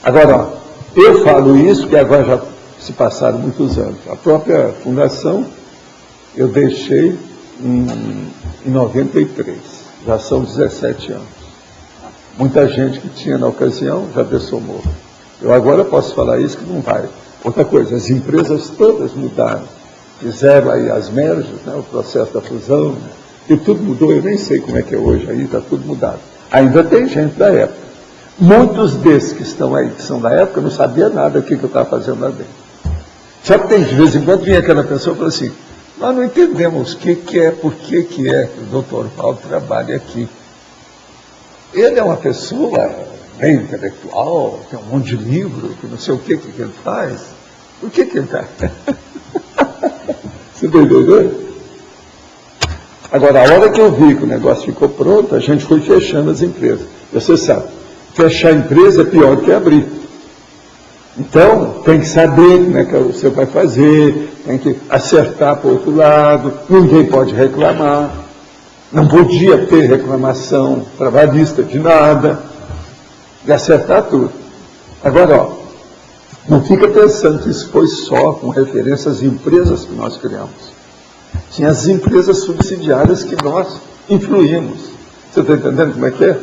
Agora, ó, eu falo isso, que agora já se passaram muitos anos. A própria fundação, eu deixei em 93, já são 17 anos. Muita gente que tinha na ocasião já dessomou. Eu agora posso falar isso que não vai. Outra coisa, as empresas todas mudaram. Fizeram aí as merges, né, o processo da fusão, né, e tudo mudou, eu nem sei como é que é hoje, aí está tudo mudado. Ainda tem gente da época. Muitos desses que estão aí, que são da época, não sabia nada do que eu estava fazendo lá dentro. Só que tem, de vez em quando, vinha aquela pessoa e fala assim, nós não entendemos o que é, por que é que o doutor Valdo trabalha aqui. Ele é uma pessoa bem intelectual, tem um monte de livro, que não sei o que ele faz. Por que ele está? Você entendeu? Agora, a hora que eu vi que o negócio ficou pronto, a gente foi fechando as empresas. Você sabe, fechar a empresa é pior do que abrir. Então, tem que saber como é que você vai fazer, tem que acertar para o outro lado, ninguém pode reclamar, não podia ter reclamação trabalhista de nada, e acertar tudo. Agora, ó, não fica pensando que isso foi só com referência às empresas que nós criamos. Tinha as empresas subsidiárias que nós influímos. Você está entendendo como é que é?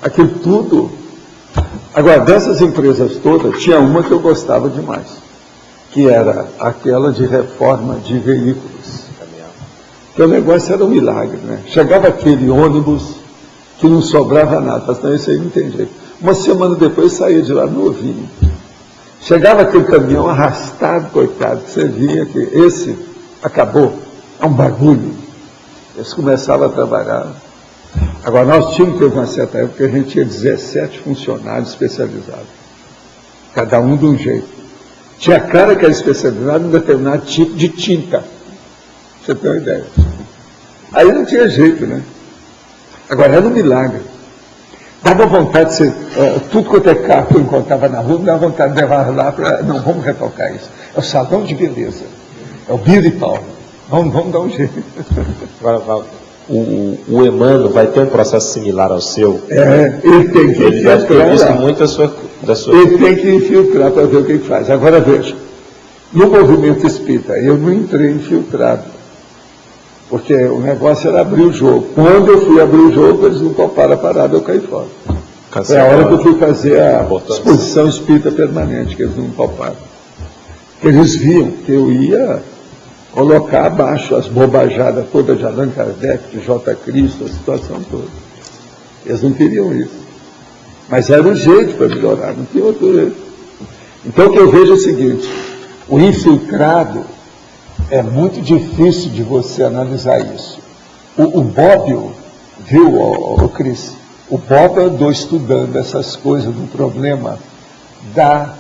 Aquilo tudo. Agora, dessas empresas todas, tinha uma que eu gostava demais, que era aquela de reforma de veículos. Porque o negócio era um milagre, né? Chegava aquele ônibus que não sobrava nada, mas não, isso aí não tem jeito. Uma semana depois saía de lá novinho. Chegava aquele caminhão arrastado, coitado, que você via que esse acabou, é um bagulho. Eles começavam a trabalhar. Agora, nós tínhamos que ter uma certa época que a gente tinha 17 funcionários especializados. Cada um de um jeito. Tinha cara que era especializado em determinado tipo de tinta. Pra você ter uma ideia. Aí não tinha jeito, né? Agora, era um milagre. Dava vontade de ser, tudo quanto é carro que eu encontrava na rua, dava vontade de levar lá para, não, vamos retocar isso. É o salão de beleza. É o beauty power. Vamos dar um jeito. Agora, Valdo, o Emmanuel vai ter um processo similar ao seu? Ele tem que Ele deve ter visto muito da sua... Ele tem que infiltrar para ver o que ele faz. Agora, veja, no movimento espírita, eu não entrei infiltrado, porque o negócio era abrir o jogo. Quando eu fui abrir o jogo, eles não toparam a parada, eu caí fora. Foi a hora que eu fui fazer a exposição espírita permanente, que eles não toparam. Eles viam que eu ia colocar abaixo as bobajadas todas de Allan Kardec, de J. Cristo, a situação toda. Eles não queriam isso. Mas era um jeito para melhorar, não tinha outro jeito. Então, o que eu vejo é o seguinte, o infiltrado é muito difícil de você analisar isso. O Bobbio, viu, o Cris? O Bobbio andou estudando essas coisas do problema da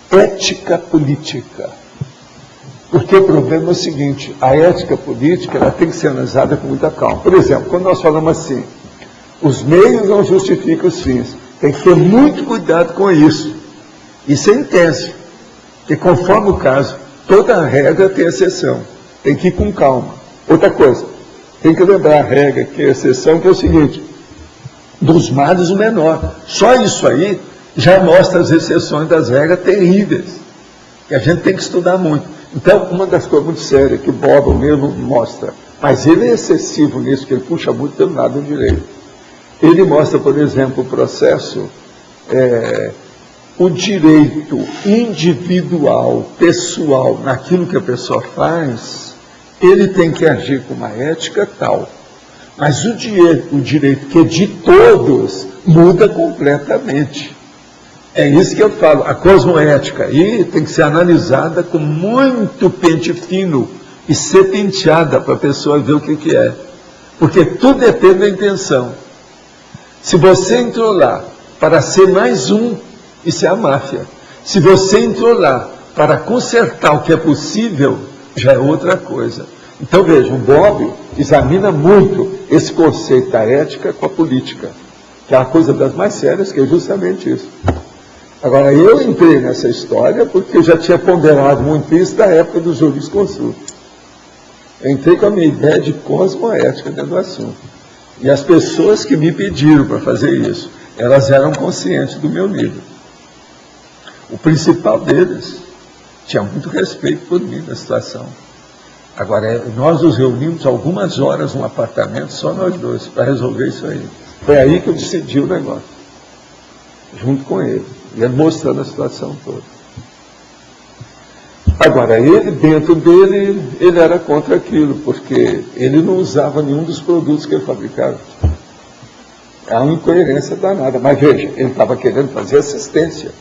ética política. Porque o problema é o seguinte, a ética política ela tem que ser analisada com muita calma. Por exemplo, quando nós falamos assim, os meios não justificam os fins, tem que ter muito cuidado com isso. Isso é em tese, porque conforme o caso, toda regra tem exceção, tem que ir com calma. Outra coisa, tem que lembrar a regra que é exceção, que é o seguinte, dos males o menor. Só isso aí já mostra as exceções das regras terríveis, que a gente tem que estudar muito. Então, uma das coisas muito sérias que o Bobbio mesmo mostra, mas ele é excessivo nisso, que ele puxa muito pelo lado direito. Ele mostra, por exemplo, o processo, o direito individual, pessoal, naquilo que a pessoa faz, ele tem que agir com uma ética tal. Mas o direito que é de todos muda completamente. É isso que eu falo. A cosmoética aí tem que ser analisada com muito pente fino e ser penteada para a pessoa ver o que é. Porque tudo depende da intenção. Se você entrou lá para ser mais um, isso é a máfia. Se você entrou lá para consertar o que é possível, já é outra coisa. Então veja, o Bobbio examina muito esse conceito da ética com a política, que é uma coisa das mais sérias, que é justamente isso. Agora, eu entrei nessa história porque eu já tinha ponderado muito isso da época do jurisconsulto. Eu entrei com a minha ideia de cosmoética dentro do assunto. E as pessoas que me pediram para fazer isso, elas eram conscientes do meu nível. O principal deles tinha muito respeito por mim na situação. Agora, nós nos reunimos algumas horas num apartamento, só nós dois, para resolver isso aí. Foi aí que eu decidi o negócio, junto com ele, e ele mostrando a situação toda. Agora, ele, dentro dele, ele era contra aquilo, porque ele não usava nenhum dos produtos que ele fabricava. É uma incoerência danada. Mas veja, ele estava querendo fazer assistência.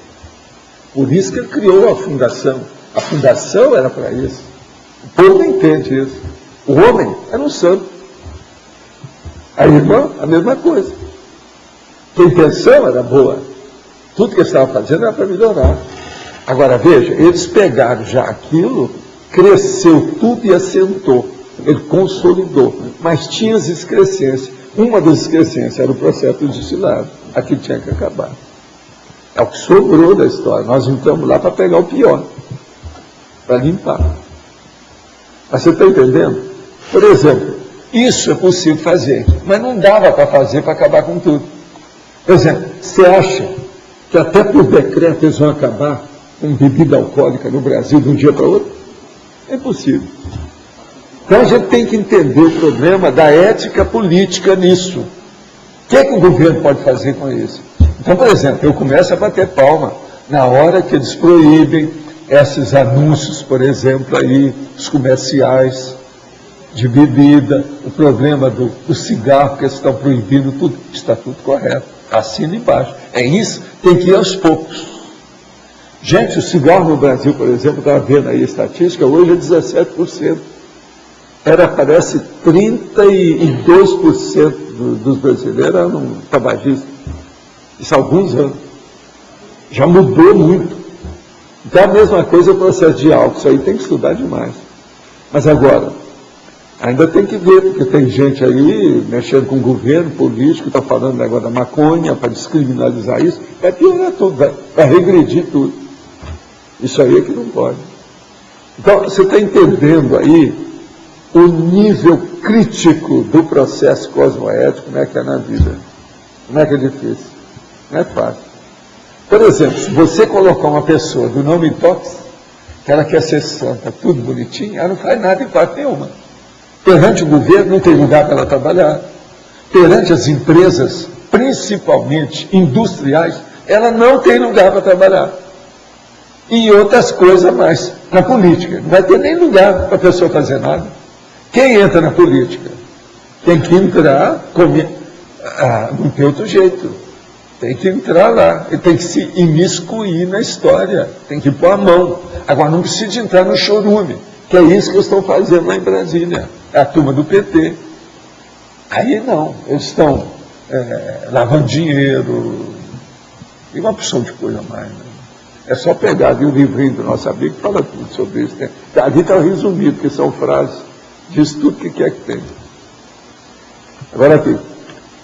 Por isso que ele criou a fundação. A fundação era para isso. O povo não entende isso. O homem era um santo. A irmã, a mesma coisa. A intenção era boa. Tudo que ele estava fazendo era para melhorar. Agora, veja, eles pegaram já aquilo, cresceu tudo e assentou. Ele consolidou. Mas tinha as excrescências. Uma das excrescências era o processo destilado. Aquilo tinha que acabar. É o que sobrou da história. Nós entramos lá para pegar o pior. Para limpar. Mas você está entendendo? Por exemplo, isso é possível fazer. Mas não dava para fazer para acabar com tudo. Por exemplo, você acha que até por decreto eles vão acabar com bebida alcoólica no Brasil de um dia para o outro? É impossível. Então a gente tem que entender o problema da ética política nisso. O que é que o governo pode fazer com isso? Então, por exemplo, eu começo a bater palma na hora que eles proíbem esses anúncios, por exemplo, aí, os comerciais de bebida, o problema do cigarro, que eles estão proibindo tudo, está tudo correto. Assina embaixo. É isso, tem que ir aos poucos. Gente, o cigarro no Brasil, por exemplo, estava vendo aí a estatística, hoje é 17%. Parece 32% dos brasileiros eram tabagistas. Isso há alguns anos. Já mudou muito. Então a mesma coisa o processo de álcool, isso aí tem que estudar demais. Mas agora, ainda tem que ver, porque tem gente aí mexendo com o governo, político, está falando agora da maconha, para descriminalizar isso, vai piorar tudo, vai regredir tudo. Isso aí é que não pode. Então, você está entendendo aí o nível crítico do processo cosmoético, como é que é na vida. Como é que é difícil. Não é fácil. Por exemplo, se você colocar uma pessoa do nome Tox, que ela quer ser santa, tudo bonitinho, ela não faz nada em parte nenhuma. Perante o governo, não tem lugar para ela trabalhar. Perante as empresas, principalmente industriais, ela não tem lugar para trabalhar. E outras coisas mais. Na política, não vai ter nem lugar para a pessoa fazer nada. Quem entra na política? Tem que entrar, não tem outro jeito. Tem que entrar lá, ele tem que se imiscuir na história, tem que pôr a mão. Agora, não precisa entrar no chorume, que é isso que eles estão fazendo lá em Brasília. É a turma do PT. Aí não, eles estão lavando dinheiro, e uma opção de coisa mais. Né? É só pegar ali o livrinho do nosso amigo que fala tudo sobre isso. Né? Ali está resumido, porque são frases, diz tudo que quer que tem. Agora aqui.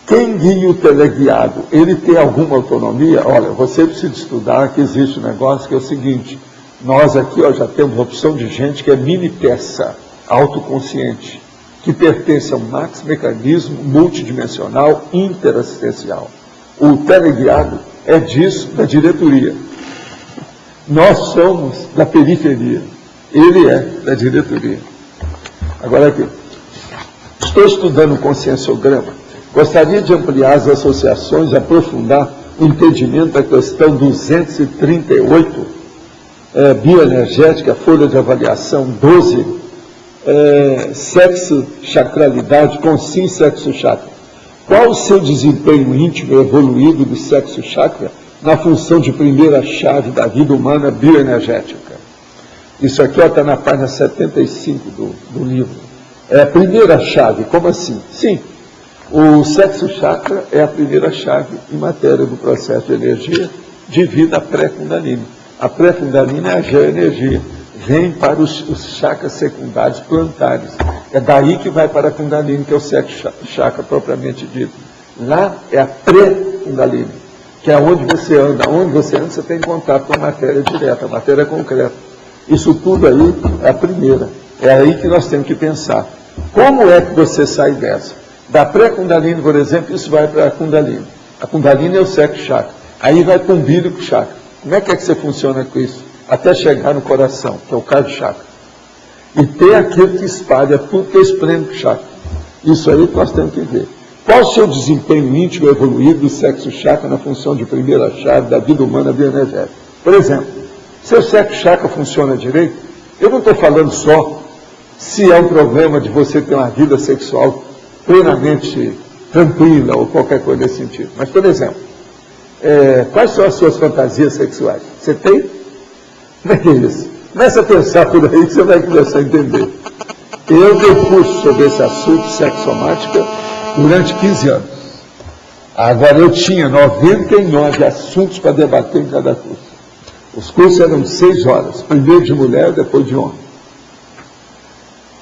Quem guia o teleguiado, ele tem alguma autonomia? Olha, você precisa estudar que existe um negócio que é o seguinte, nós aqui já temos uma opção de gente que é mini peça, autoconsciente, que pertence a um mecanismo multidimensional interassistencial. O teleguiado é disso, da diretoria. Nós somos da periferia, ele é da diretoria. Agora aqui, estou estudando o conscienciograma. Gostaria de ampliar as associações e aprofundar o entendimento da questão 238, bioenergética, folha de avaliação 12, sexo chacralidade com sim sexo chakra. Qual o seu desempenho íntimo evoluído do sexo chakra na função de primeira chave da vida humana bioenergética. Isso aqui está na página 75 do livro. É a primeira chave. Como assim? Sim, o sexo chakra é a primeira chave em matéria do processo de energia de vida pré-kundalini. A pré-kundalini é a geoenergia. Vem para os chakras secundários plantares. É daí que vai para a kundalini, que é o sexo chakra propriamente dito. Lá é a pré-kundalini, que é onde você anda. Onde você anda, você tem contato com a matéria direta, a matéria concreta. Isso tudo aí é a primeira. É aí que nós temos que pensar. Como é que você sai dessa? Da pré-kundalini, por exemplo, isso vai para a kundalini. A kundalini é o sexo chakra. Aí vai para o umbilico chakra. Como é que você funciona com isso? Até chegar no coração, que é o cardio chakra. E tem aquele que espalha tudo, que é o esplênico chakra. Isso aí que nós temos que ver. Qual o seu desempenho íntimo evoluído do sexo chakra na função de primeira chave da vida humana bioenergética? Por exemplo, seu sexo chakra funciona direito? Eu não estou falando só se é um problema de você ter uma vida sexual plenamente tranquila ou qualquer coisa nesse sentido. Mas, por exemplo, quais são as suas fantasias sexuais? Você tem? Como é que é isso? Começa a pensar por aí que você vai começar a entender. Eu dei curso sobre esse assunto, sexomática, durante 15 anos. Agora, eu tinha 99 assuntos para debater em cada curso. Os cursos eram 6 horas, primeiro de mulher, depois de homem.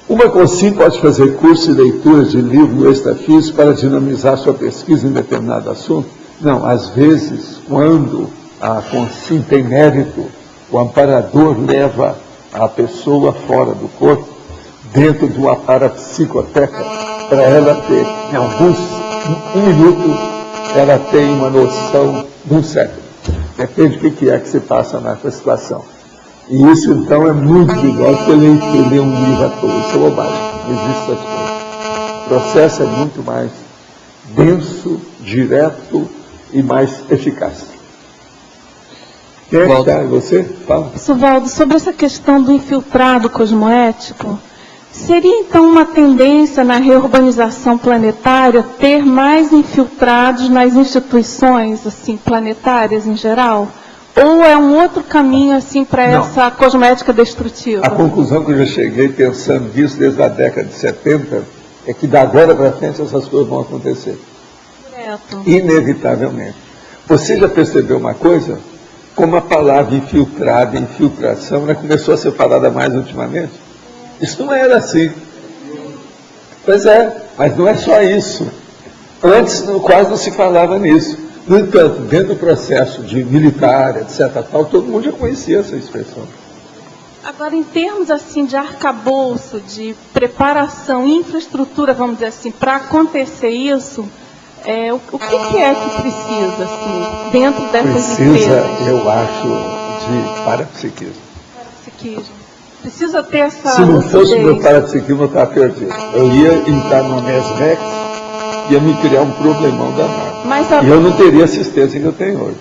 Uma consim pode fazer curso e leituras de livro no extrafísico para dinamizar sua pesquisa em determinado assunto? Não, às vezes, quando a consim tem mérito, o amparador leva a pessoa fora do corpo, dentro de uma parapsicoteca, para ela ter, em alguns, um minuto, ela tem uma noção de um século. Depende do que é que se passa nessa situação. E isso, então, é muito melhor que ele ler um livro à toa. Isso é bobagem. Não existe essas coisas. O processo é muito mais denso, direto e mais eficaz. Quem é que está? Você? Fala. Suvaldo, sobre essa questão do infiltrado cosmoético, seria então uma tendência na reurbanização planetária ter mais infiltrados nas instituições assim, planetárias em geral? Ou é um outro caminho assim para essa cosmoética destrutiva? A conclusão que eu já cheguei pensando nisso desde a década de 70 é que da agora para frente essas coisas vão acontecer. Direto. Inevitavelmente. Você já percebeu uma coisa? Como a palavra infiltrada, infiltração, ela começou a ser falada mais ultimamente? Isso não era assim. Pois é, mas não é só isso. Antes quase não se falava nisso. No entanto, dentro do processo de militar, etc., tal, todo mundo já conhecia essa expressão. Agora, em termos assim de arcabouço, de preparação, infraestrutura, vamos dizer assim, para acontecer isso, o que é que precisa, assim, dentro dessas empresas? Precisa, eu acho, de parapsiquismo. Parapsiquismo. Precisa ter essa... Se não fosse o meu parapsiquismo, eu estava perdido. Eu ia entrar no Mesrex, ia me criar um problemão danado. E eu não teria a assistência que eu tenho hoje,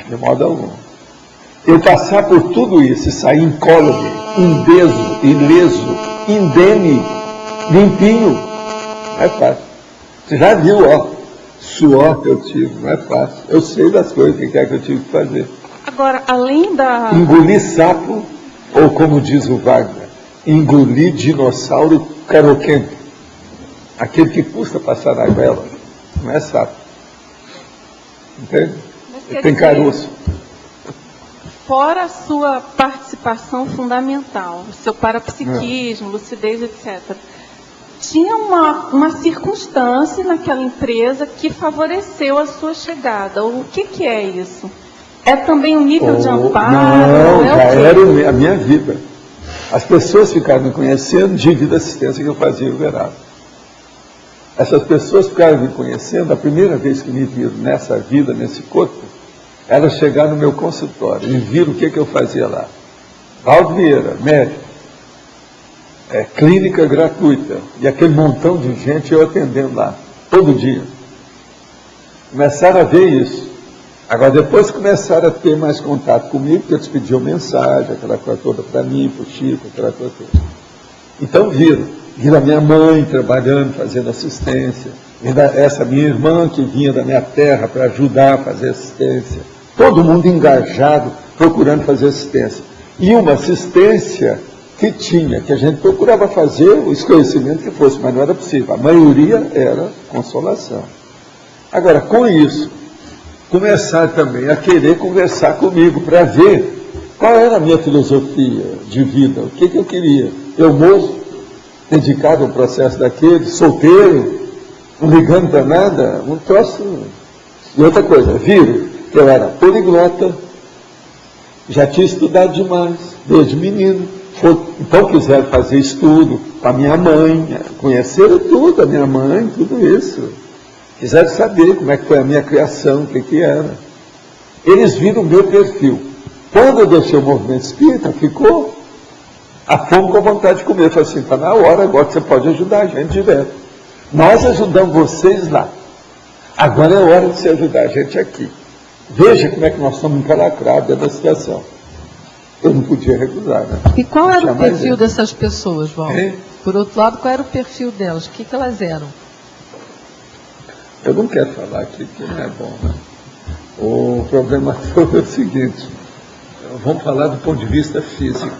de modo algum. Eu passar por tudo isso e sair incólume, indeso, ileso, indene, limpinho, não é fácil. Você já viu, suor que eu tive, não é fácil. Eu sei das coisas que eu tive que fazer. Agora, além da... Engolir sapo, ou como diz o Wagner, engolir dinossauro caroquento. Aquele que custa passar na goela, não é sapo. Entende? Tem caroço. Fora a sua participação fundamental, o seu parapsiquismo, lucidez, etc., tinha uma circunstância naquela empresa que favoreceu a sua chegada. O que é isso? É também um nível de amparo? Não, já era a minha vida. As pessoas ficaram me conhecendo devido à assistência que eu fazia em Uberaba. Essas pessoas ficaram me conhecendo, a primeira vez que me viram nessa vida, nesse corpo, elas chegaram no meu consultório e viram o que eu fazia lá. Valdo Vieira, médico, clínica gratuita, e aquele montão de gente eu atendendo lá, todo dia. Começaram a ver isso. Agora, depois começaram a ter mais contato comigo, porque eles pediam mensagem, aquela coisa toda para mim, para o Chico, aquela coisa toda. Então viram a minha mãe trabalhando, fazendo assistência, essa minha irmã que vinha da minha terra para ajudar a fazer assistência, todo mundo engajado, procurando fazer assistência. E uma assistência que a gente procurava fazer o esclarecimento que fosse, mas não era possível. A maioria era consolação. Agora, com isso, começar também a querer conversar comigo para ver qual era a minha filosofia de vida, o que eu queria. Eu, moço, dedicado ao processo daquele, solteiro, não ligando para nada, um troço. E outra coisa, viram que eu era poliglota, já tinha estudado demais, desde menino. Então quiseram fazer estudo com a minha mãe, conheceram tudo, a minha mãe, tudo isso. Quiseram saber como é que foi a minha criação, o que era. Eles viram o meu perfil. Quando eu deixei o movimento espírita, ficou a fome com a vontade de comer. Eu falei assim, está na hora agora que você pode ajudar a gente direto. Nós ajudamos vocês lá. Agora é hora de você ajudar a gente aqui. Veja como é que nós estamos encalacrados dentro da situação. Eu não podia recusar, né? E qual era o perfil dessas pessoas, Valdo? Por outro lado, qual era o perfil delas? O que elas eram? Eu não quero falar aqui, porque não é bom, né? O problema foi o seguinte, vamos falar do ponto de vista físico.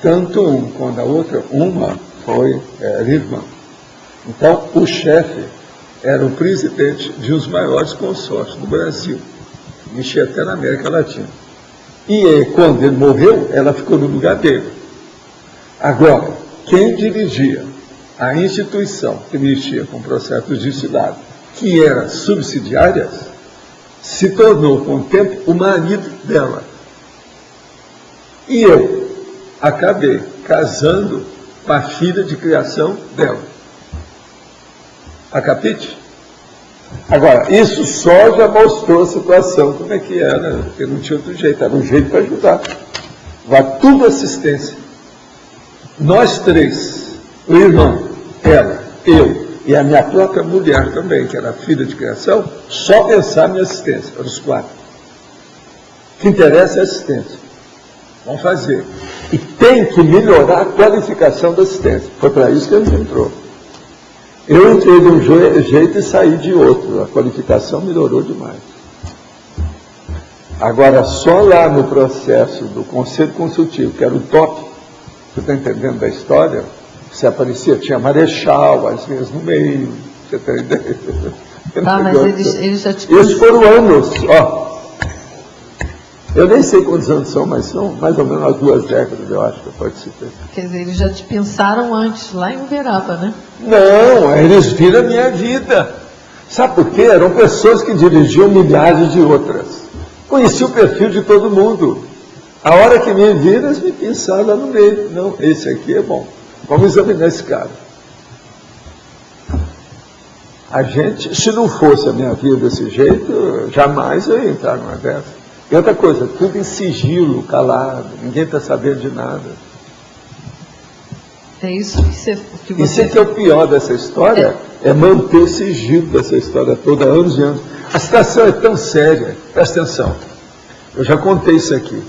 Tanto um quanto a outra, uma era irmã. Então, o chefe era o presidente de um dos maiores consórcios do Brasil, mexia até na América Latina. E quando ele morreu, ela ficou no lugar dele. Agora, quem dirigia a instituição que mexia com processos de Estado, que era subsidiária, se tornou com o tempo o marido dela. E eu acabei casando com a filha de criação dela. A capite? Agora, isso só já mostrou a situação, como é que era, porque não tinha outro jeito, era um jeito para ajudar. Vai tudo assistência. Nós três, o irmão, ela, eu e a minha própria mulher também, que era filha de criação, só pensar em assistência, para os quatro. O que interessa é assistência. Vamos fazer. E tem que melhorar a qualificação da assistência. Foi para isso que a gente entrou. Eu entrei de um jeito e saí de outro. A qualificação melhorou demais. Agora, só lá no processo do Conselho Consultivo, que era o top, você está entendendo da história? Você aparecia, tinha marechal, às vezes no meio, você tem ideia? Tá, mas eles já tinham... Esses foram anos, ó. Eu nem sei quantos anos são, mas são mais ou menos umas 2 décadas, eu acho que eu participei. Quer dizer, eles já te pensaram antes, lá em Uberaba, né? Não, eles viram a minha vida. Sabe por quê? Eram pessoas que dirigiam milhares de outras. Conheci o perfil de todo mundo. A hora que me viram, eles me pensaram lá no meio. Não, esse aqui é bom. Vamos examinar esse cara. A gente, se não fosse a minha vida desse jeito, jamais eu ia entrar numa dessa. E outra coisa, tudo em sigilo, calado, ninguém está sabendo de nada. É isso que você... Isso é que é o pior dessa história, é manter sigilo dessa história toda, anos e anos. A situação é tão séria, presta atenção, eu já contei isso aqui.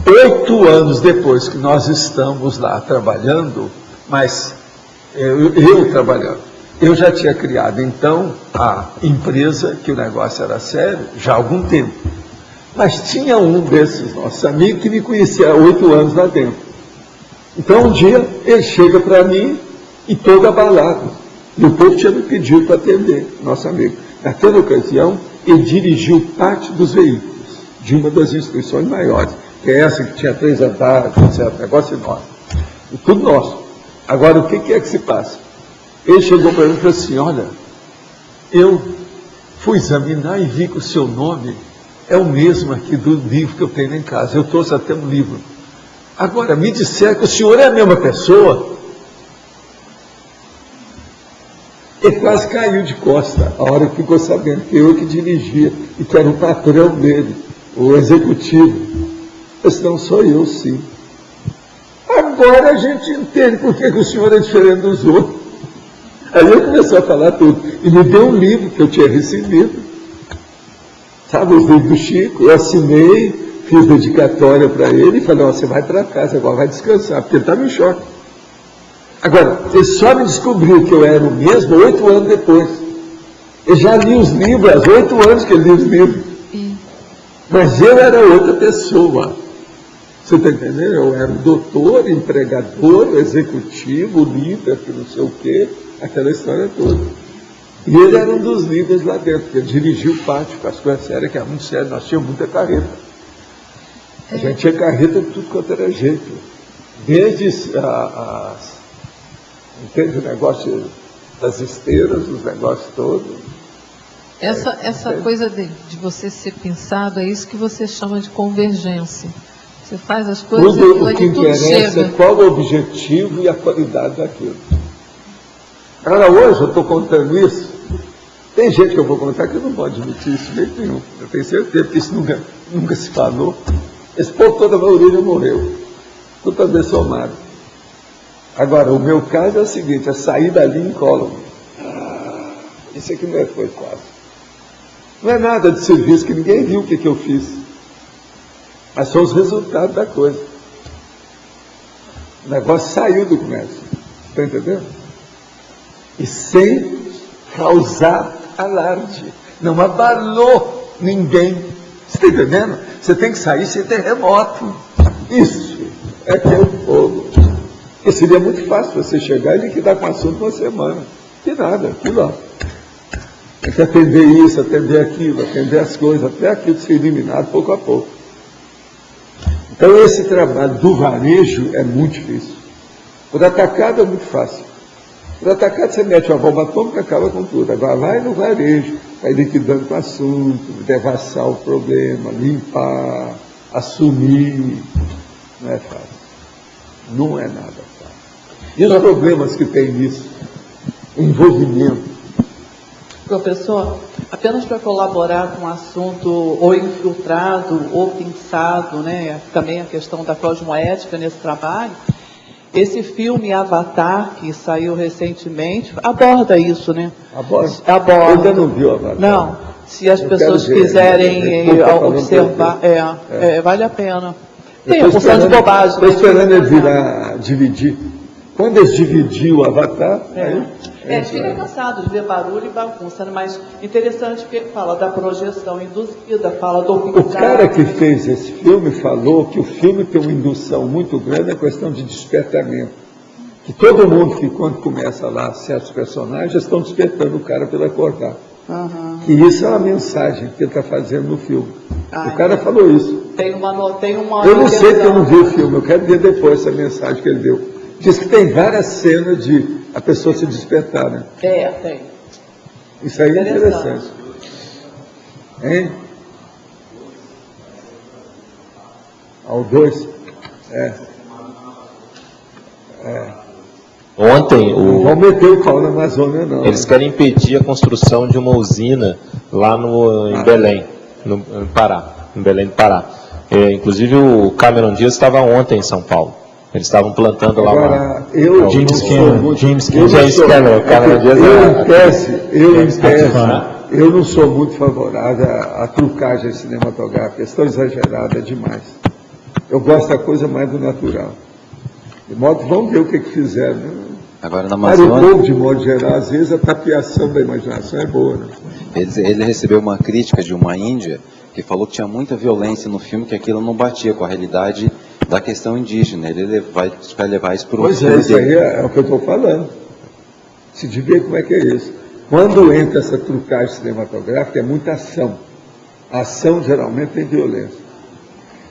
8 anos depois que nós estamos lá trabalhando, mas eu trabalhando, eu já tinha criado então a empresa, que o negócio era sério, já há algum tempo. Mas tinha um desses nossos amigos que me conhecia há 8 anos lá dentro. Então um dia ele chega para mim e todo abalado. E o povo tinha me pedido para atender, nosso amigo. Naquela ocasião, ele dirigiu parte dos veículos de uma das instituições maiores, que é essa que tinha 3 andares, etc. Negócio enorme. E tudo nosso. Agora, o que é que se passa? Ele chegou para mim e falou assim, olha, eu fui examinar e vi que o seu nome é o mesmo aqui do livro que eu tenho em casa. Eu trouxe até um livro. Agora, me disseram que o senhor é a mesma pessoa. Ele quase caiu de costa, a hora que ficou sabendo que eu que dirigia, e que era o patrão dele, o executivo. Eu disse, não, sou eu, sim. Agora a gente entende por que o senhor é diferente dos outros. Aí ele começou a falar tudo. E me deu um livro que eu tinha recebido. Sabe, os livros do Chico, eu assinei, fiz dedicatória para ele e falei, ó, você vai para casa agora, vai descansar, porque ele estava em choque. Agora, ele só me descobriu que eu era o mesmo 8 anos depois. Eu já li os livros, há 8 anos que eu li os livros. Mas eu era outra pessoa. Você está entendendo? Eu era o doutor, empregador, executivo, líder, que não sei o quê, aquela história toda. E ele era um dos líderes lá dentro, porque ele dirigia o pátio com as coisas sérias, que era muito sério, nós tínhamos muita carreta. A gente tinha carreta de tudo quanto era jeito. Desde entende o negócio das esteiras, os negócios todos. Essa coisa de você ser pensado, é isso que você chama de convergência. Você faz as coisas Tudo e o que tudo interessa chega. é qual o objetivo e a qualidade daquilo. Agora, hoje eu estou contando isso, tem gente que eu vou contar que não pode admitir isso de jeito nenhum. Eu tenho certeza, porque isso nunca se falou. Esse povo toda a maioria morreu. Tudo para ver somado. Agora, o meu caso é o seguinte, é sair dali incólume. Isso aqui não foi fácil. Não é nada de serviço, que ninguém viu o que eu fiz. Mas são os resultados da coisa. O negócio saiu do comércio. Está entendendo? E sem causar alarde. Não abalou ninguém. Você está entendendo? Você tem que sair sem terremoto. Isso é que é o fogo. Porque seria muito fácil você chegar e liquidar com o assunto uma semana. Que nada, aquilo lá. Tem que atender isso, atender aquilo, atender as coisas, até aquilo ser eliminado pouco a pouco. Então esse trabalho do varejo é muito difícil. Por atacado é muito fácil. Por atacado você mete uma bomba atômica e acaba com tudo. Agora vai no varejo, vai liquidando com o assunto, devassar o problema, limpar, assumir. Não é fácil. Não é nada fácil. E os problemas que tem nisso? O envolvimento. Professor, apenas para colaborar com o assunto ou infiltrado ou pensado, né, também a questão da cosmoética nesse trabalho, esse filme Avatar, que saiu recentemente, aborda isso, né? Aborda? Aborda. Eu ainda não vi o Avatar. Não, se as pessoas quiserem observar, vale a pena. Tem a porção de bobagem. Estou esperando ele virar, dividir. Quando eles dividiram o Avatar, fica cansado de ver barulho e bagunça, né? Mas interessante que ele fala da projeção induzida, fala do O cara que fez esse filme falou que o filme tem uma indução muito grande, é questão de despertamento. Que todo mundo que quando começa lá, certos personagens, estão despertando o cara para ele acordar. Uhum. E isso é uma mensagem que ele está fazendo no filme. O cara falou isso. Tem uma eu não sei que eu não vi o filme, eu quero ver depois essa mensagem que ele deu. Diz que tem várias cenas de a pessoa se despertar, né? Tem. Isso aí é interessante. Hein? Ao 2? Ontem, não vão meter o pau na Amazônia, não. Eles querem impedir a construção de uma usina lá em Belém, no Pará, em Belém do Pará. Inclusive o Cameron Diaz estava ontem em São Paulo. Eles estavam plantando lá uma... James Cameron, Cameron Diaz eu não sou muito favorável à trucagem cinematográfica. Questão exagerada demais. Eu gosto da coisa mais do natural. De modo que vamos ver o que fizeram. Né? Agora na Amazônia, de modo geral, às vezes a tapiação da imaginação é boa. Né? Ele recebeu uma crítica de uma índia que falou que tinha muita violência no filme, que aquilo não batia com a realidade da questão indígena. Ele vai levar isso para o filme. Pois é, isso aí é o que eu estou falando. Se de ver como é que é isso. Quando entra essa trucagem cinematográfica, é muita ação. A ação geralmente tem violência.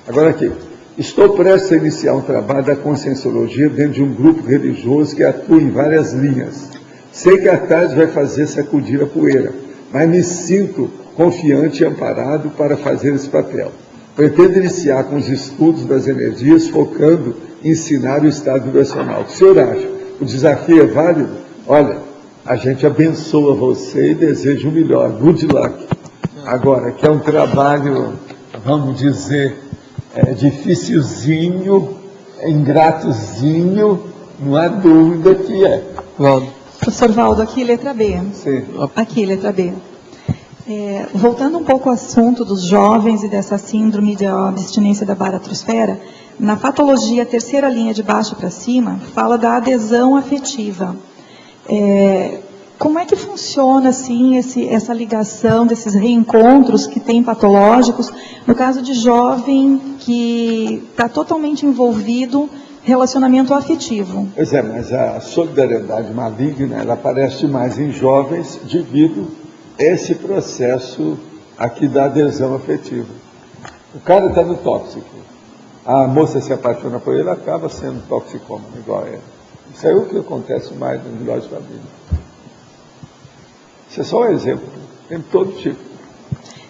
Agora aqui, estou prestes a iniciar um trabalho da conscienciologia dentro de um grupo religioso que atua em várias linhas. Sei que a tarde vai fazer sacudir a poeira, mas me sinto confiante e amparado para fazer esse papel. Pretendo iniciar com os estudos das energias, focando em ensinar o estado vibracional. O que o senhor acha? O desafio é válido? Olha, a gente abençoa você e deseja o melhor. Good luck. Agora, que é um trabalho, vamos dizer, dificilzinho, ingratozinho, não há dúvida que é. Professor Valdo, aqui letra B. Sim. Aqui, letra B. Voltando um pouco ao assunto dos jovens e dessa síndrome de abstinência da baratrosfera, na patologia, a terceira linha de baixo para cima, fala da adesão afetiva. Como é que funciona assim essa ligação desses reencontros que tem patológicos, no caso de jovem que está totalmente envolvido relacionamento afetivo? Pois é, mas a solidariedade maligna, ela aparece mais em jovens devido a esse processo aqui da adesão afetiva. O cara está no tóxico. A moça se apaixona por ele, acaba sendo toxicômano, igual a ele. Isso é o que acontece mais nos melhores de família. Isso é só um exemplo. Tem todo tipo.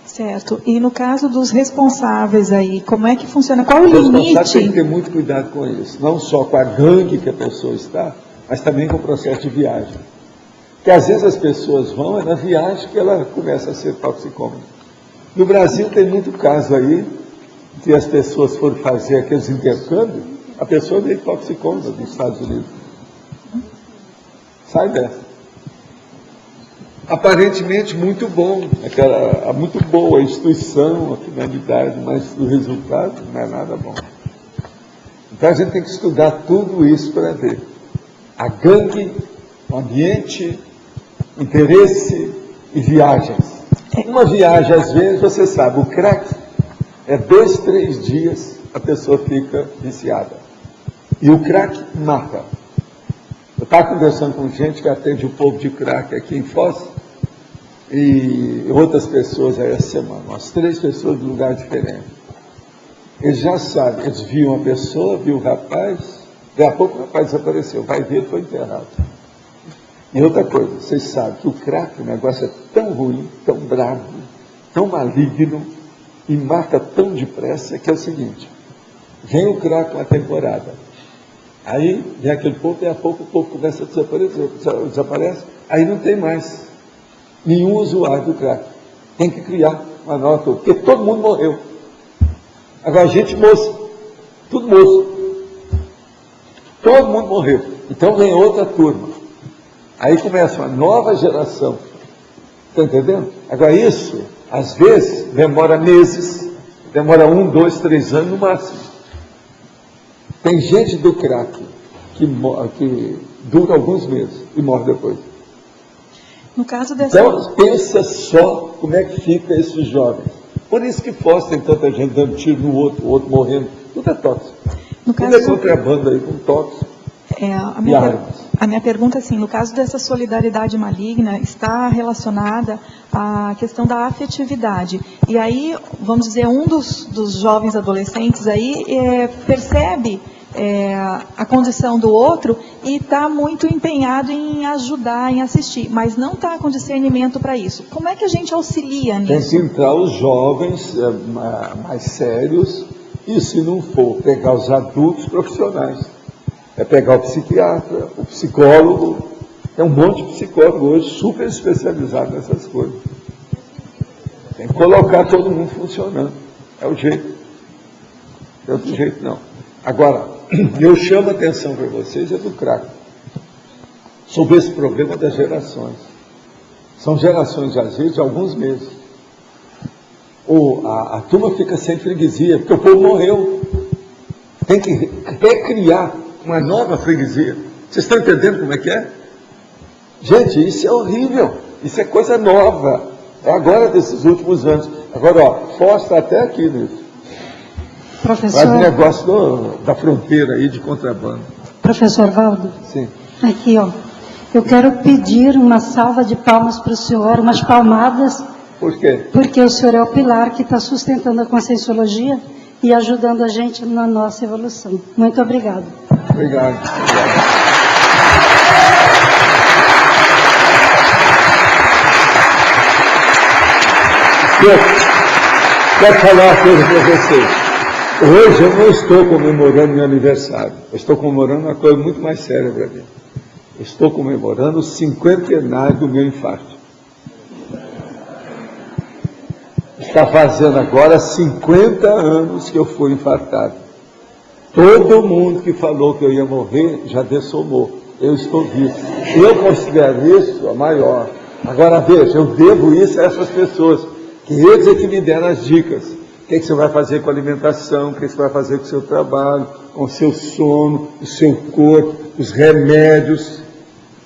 Certo. E no caso dos responsáveis aí, como é que funciona? Qual o Os responsáveis limite? têm que ter muito cuidado com isso. Não só com a gangue que a pessoa está, mas também com o processo de viagem. Porque às vezes as pessoas vão, é na viagem que ela começa a ser toxicômana. No Brasil tem muito caso aí, que as pessoas foram fazer aqueles intercâmbios, a pessoa veio toxicômana dos Estados Unidos. Sai dessa. Aparentemente muito bom, muito boa a instituição, a finalidade, mas o resultado não é nada bom. Então a gente tem que estudar tudo isso para ver. A gangue, o ambiente, interesse e viagens. Uma viagem, às vezes, você sabe, o crack é 2, 3 dias a pessoa fica viciada. E o crack mata. Eu estava conversando com gente que atende o povo de crack aqui em Foz, e outras pessoas aí essa semana, umas 3 pessoas de lugar diferente. Eles já sabem, eles viam a pessoa, viam o rapaz, daqui a pouco o rapaz desapareceu, vai ver, foi enterrado. E outra coisa, vocês sabem que o crack, o negócio é tão ruim, tão bravo, tão maligno, e mata tão depressa, que é o seguinte, vem o crack uma temporada, aí vem aquele povo, e a pouco o povo começa a desaparece, aí não tem mais nenhum usuário do crack. Tem que criar uma nova turma, porque todo mundo morreu. Agora, gente moça, tudo moço. Todo mundo morreu. Então vem outra turma. Aí começa uma nova geração. Está entendendo? Agora, isso, às vezes, demora meses, demora 1, 2, 3 anos no máximo. Tem gente do crack que dura alguns meses e morre depois. No caso dessa... Então, pensa só como é que fica esses jovens. Por isso que Foz tem tanta gente dando tiro no outro, o outro morrendo. Tudo é tóxico. Tudo é contrabando aí com tóxico. A minha pergunta é assim, no caso dessa solidariedade maligna, está relacionada à questão da afetividade. E aí, vamos dizer, um dos jovens adolescentes aí percebe a condição do outro e está muito empenhado em ajudar, em assistir, mas não está com discernimento para isso. Como é que a gente auxilia nisso? Tem que entrar os jovens mais sérios e, se não for, pegar os adultos profissionais. É pegar o psiquiatra, o psicólogo. Tem um monte de psicólogo hoje super especializado nessas coisas. Tem que colocar todo mundo funcionando. É o jeito. Não tem outro jeito não. Agora, eu chamo a atenção para vocês do crack, sobre esse problema das gerações. São gerações, às vezes, de alguns meses. Ou a turma fica sem freguesia, porque o povo morreu. Tem que recriar uma nova freguesia. Vocês estão entendendo como é que é? Gente, isso é horrível. Isso é coisa nova. É agora desses últimos anos. Agora, Foz está até aqui nisso. Professor... Faz um negócio da fronteira aí de contrabando. Professor Valdo? Sim. Aqui, ó. Eu quero pedir uma salva de palmas para o senhor, umas palmadas. Por quê? Porque o senhor é o pilar que está sustentando a Conscienciologia e ajudando a gente na nossa evolução. Muito obrigado. Obrigado. Quero falar uma coisa para vocês. Hoje eu não estou comemorando meu aniversário. Eu estou comemorando uma coisa muito mais séria para mim. Eu estou comemorando o 50º do meu infarto. Está fazendo agora 50 anos que eu fui infartado. Todo mundo que falou que eu ia morrer já dessomou. Eu estou vivo. Eu considero isso a maior. Agora veja, eu devo isso a essas pessoas, que eles é que me deram as dicas. O que você vai fazer com a alimentação, o que você vai fazer com o seu trabalho, com o seu sono, o seu corpo, os remédios.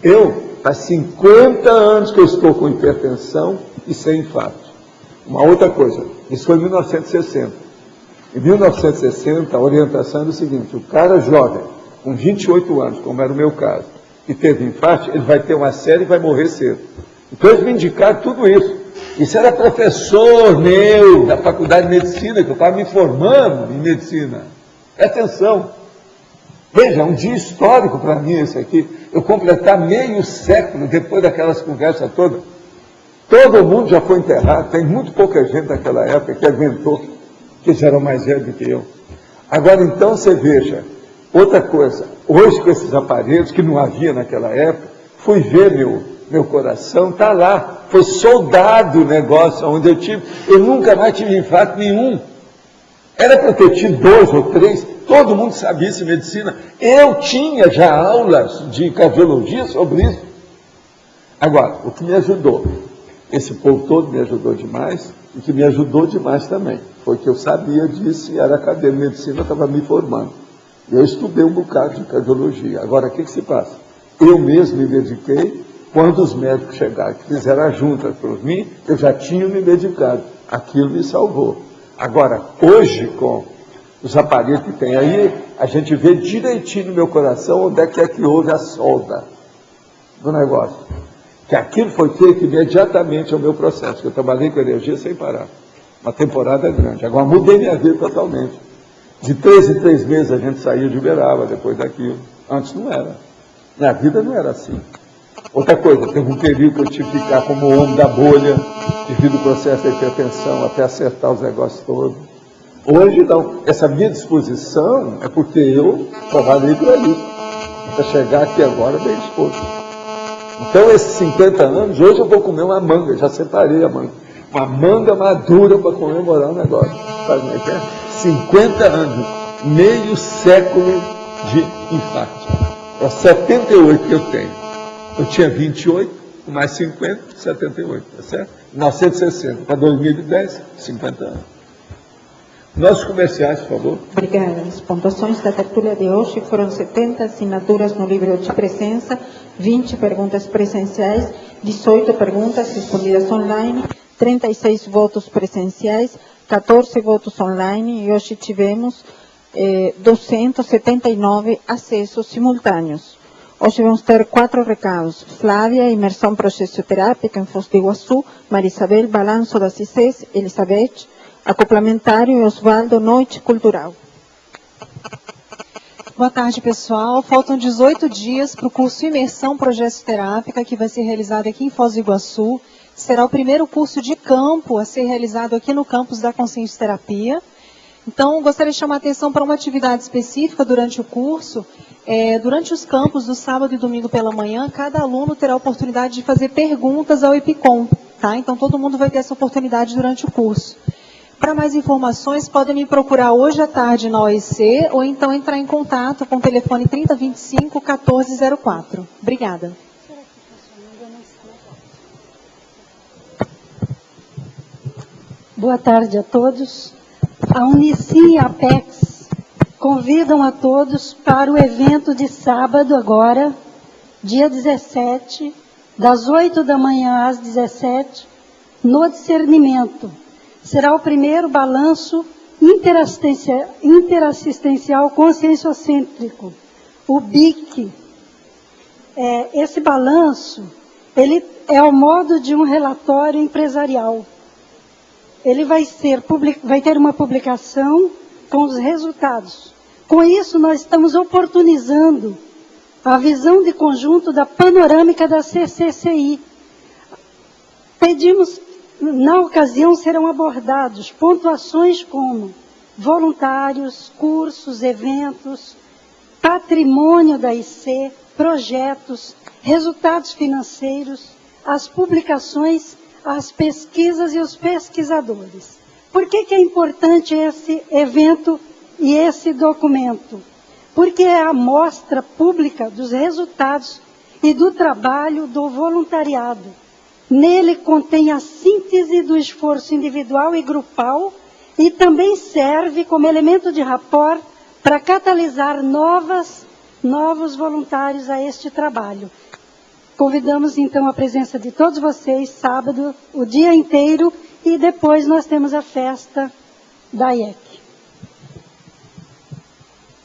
Eu faz 50 anos que eu estou com hipertensão e sem infarto. Uma outra coisa, isso foi em 1960. Em 1960, a orientação era o seguinte: o cara jovem, com 28 anos, como era o meu caso, que teve infarto, ele vai ter uma série e vai morrer cedo. Então eles me indicaram tudo isso. Isso era professor meu, da faculdade de medicina, que eu estava me formando em medicina. Presta atenção. Veja, um dia histórico para mim esse aqui. Eu completar meio século depois daquelas conversas todas. Todo mundo já foi enterrado, tem muito pouca gente naquela época que aguentou, que já era mais velho do que eu. Agora então você veja, outra coisa, hoje com esses aparelhos que não havia naquela época, fui ver meu coração, está lá, foi soldado o negócio onde eu nunca mais tive infarto nenhum. Era para eu ter tido 2 ou 3, todo mundo sabia isso em medicina. Eu tinha já aulas de cardiologia sobre isso. Agora, o que me ajudou, esse povo todo me ajudou demais, e que me ajudou demais também, foi que eu sabia disso e era acadêmico de medicina, estava me formando. Eu estudei um bocado de cardiologia. Agora, o que se passa? Eu mesmo me dediquei, quando os médicos chegaram, que fizeram a junta por mim, eu já tinha me medicado. Aquilo me salvou. Agora, hoje, com os aparelhos que tem aí, a gente vê direitinho no meu coração onde é que houve a solda do negócio. Que aquilo foi feito imediatamente ao meu processo, que eu trabalhei com energia sem parar. Uma temporada grande. Agora, mudei minha vida totalmente. De 3 em 3 meses a gente saía de Uberaba depois daquilo. Antes não era. Minha vida não era assim. Outra coisa, teve um período que eu tive que ficar como o homem da bolha, devido ao processo da hipertensão, até acertar os negócios todos. Hoje, não. Essa minha disposição é porque eu trabalhei por aí. Para chegar aqui agora bem disposto. Então, esses 50 anos, hoje eu vou comer uma manga, já separei a manga. Uma manga madura para comemorar o negócio. Sabe como é que é? 50 anos, meio século de infarto. É 78 que eu tenho. Eu tinha 28, mais 50, 78, tá certo? 1960 para 2010, 50 anos. Nossos comerciais, por favor. Obrigada. As pontuações da tertúlia de hoje foram 70 assinaturas no livro de presença, 20 perguntas presenciais, 18 perguntas respondidas online, 36 votos presenciais, 14 votos online e hoje tivemos 279 acessos simultâneos. Hoje vamos ter 4 recados. Flávia, imersão processioterápica em Foz do Iguaçu. Marisabel, balanço da CICES. Elizabeth, acoplamentário. E Osvaldo, noite cultural. Boa tarde, pessoal. Faltam 18 dias para o curso Imersão Processioterápica, que vai ser realizado aqui em Foz do Iguaçu. Será o primeiro curso de campo a ser realizado aqui no campus da Consciência Terapia. Então, gostaria de chamar a atenção para uma atividade específica durante o curso. Durante os campos, do sábado e domingo pela manhã, cada aluno terá a oportunidade de fazer perguntas ao EPICOM. Tá? Então, todo mundo vai ter essa oportunidade durante o curso. Para mais informações, podem me procurar hoje à tarde na OEC ou então entrar em contato com o telefone 3025-1404. Obrigada. Boa tarde a todos. A Unicim e a Apex convidam a todos para o evento de sábado agora, dia 17, das 8 da manhã às 17, no discernimento. Será o primeiro balanço interassistencial conscienciocêntrico, o BIC. Esse balanço, ele é ao modo de um relatório empresarial. Ele vai ter uma publicação com os resultados. Com isso, nós estamos oportunizando a visão de conjunto da panorâmica da CCCI. Pedimos, na ocasião, serão abordados pontuações como voluntários, cursos, eventos, patrimônio da IC, projetos, resultados financeiros, as publicações, as pesquisas e os pesquisadores. Por que é importante esse evento e esse documento? Porque é a amostra pública dos resultados e do trabalho do voluntariado. Nele contém a síntese do esforço individual e grupal e também serve como elemento de rapport para catalisar novos voluntários a este trabalho. Convidamos, então, a presença de todos vocês, sábado, o dia inteiro, e depois nós temos a festa da IEC.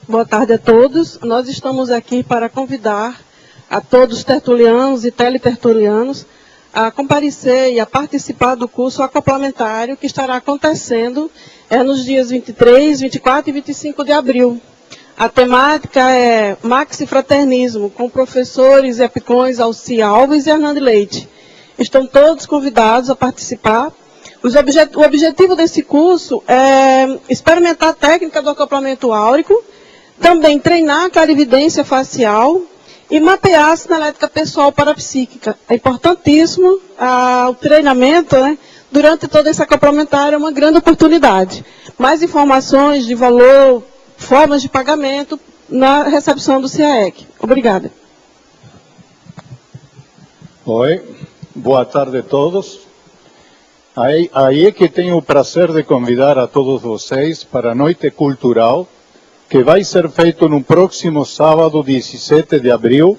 Boa tarde a todos. Nós estamos aqui para convidar a todos os tertulianos e teletertulianos a comparecer e a participar do curso acoplamentário que estará acontecendo nos dias 23, 24 e 25 de abril. A temática é Maxifraternismo, com professores Epicões, Alci Alves e Hernando Leite. Estão todos convidados a participar. O objetivo desse curso é experimentar a técnica do acoplamento áurico, também treinar a clarividência facial e mapear a sinalética pessoal parapsíquica. É importantíssimo o treinamento, né? Durante todo esse acoplamentário, é uma grande oportunidade. Mais informações de valor, formas de pagamento na recepção do CIAEC. Obrigada. Oi, boa tarde a todos. Aí é que tenho o prazer de convidar a todos vocês para a noite cultural, que vai ser feito no próximo sábado, 17 de abril,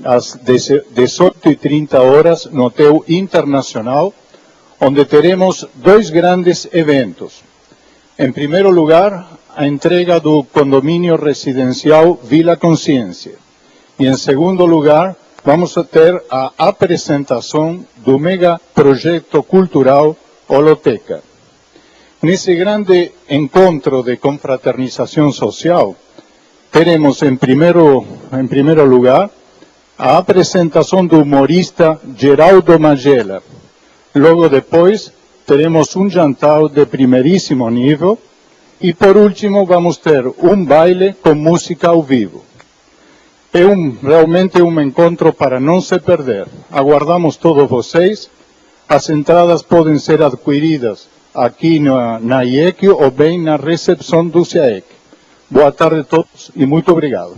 às 18h30 no Hotel Internacional, onde teremos dois grandes eventos. Em primeiro lugar, a entrega do condomínio residencial Vila Consciência. E em segundo lugar, vamos ter a apresentação do mega projeto cultural Holoteca. Nesse grande encontro de confraternização social, teremos em primeiro lugar a apresentação do humorista Geraldo Magela. Logo depois, teremos um jantar de primeiríssimo nível e, por último, vamos ter um baile com música ao vivo. É realmente um encontro para não se perder. Aguardamos todos vocês. As entradas podem ser adquiridas aqui na IEC ou bem na recepção do CIAEC. Boa tarde a todos e muito obrigado.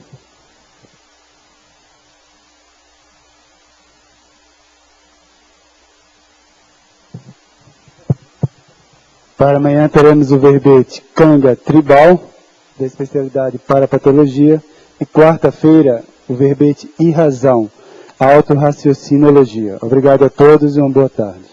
Para amanhã teremos o verbete Canga Tribal, da especialidade Parapatologia, e quarta-feira o verbete Irrazão, Autorraciocinologia. Obrigado a todos e uma boa tarde.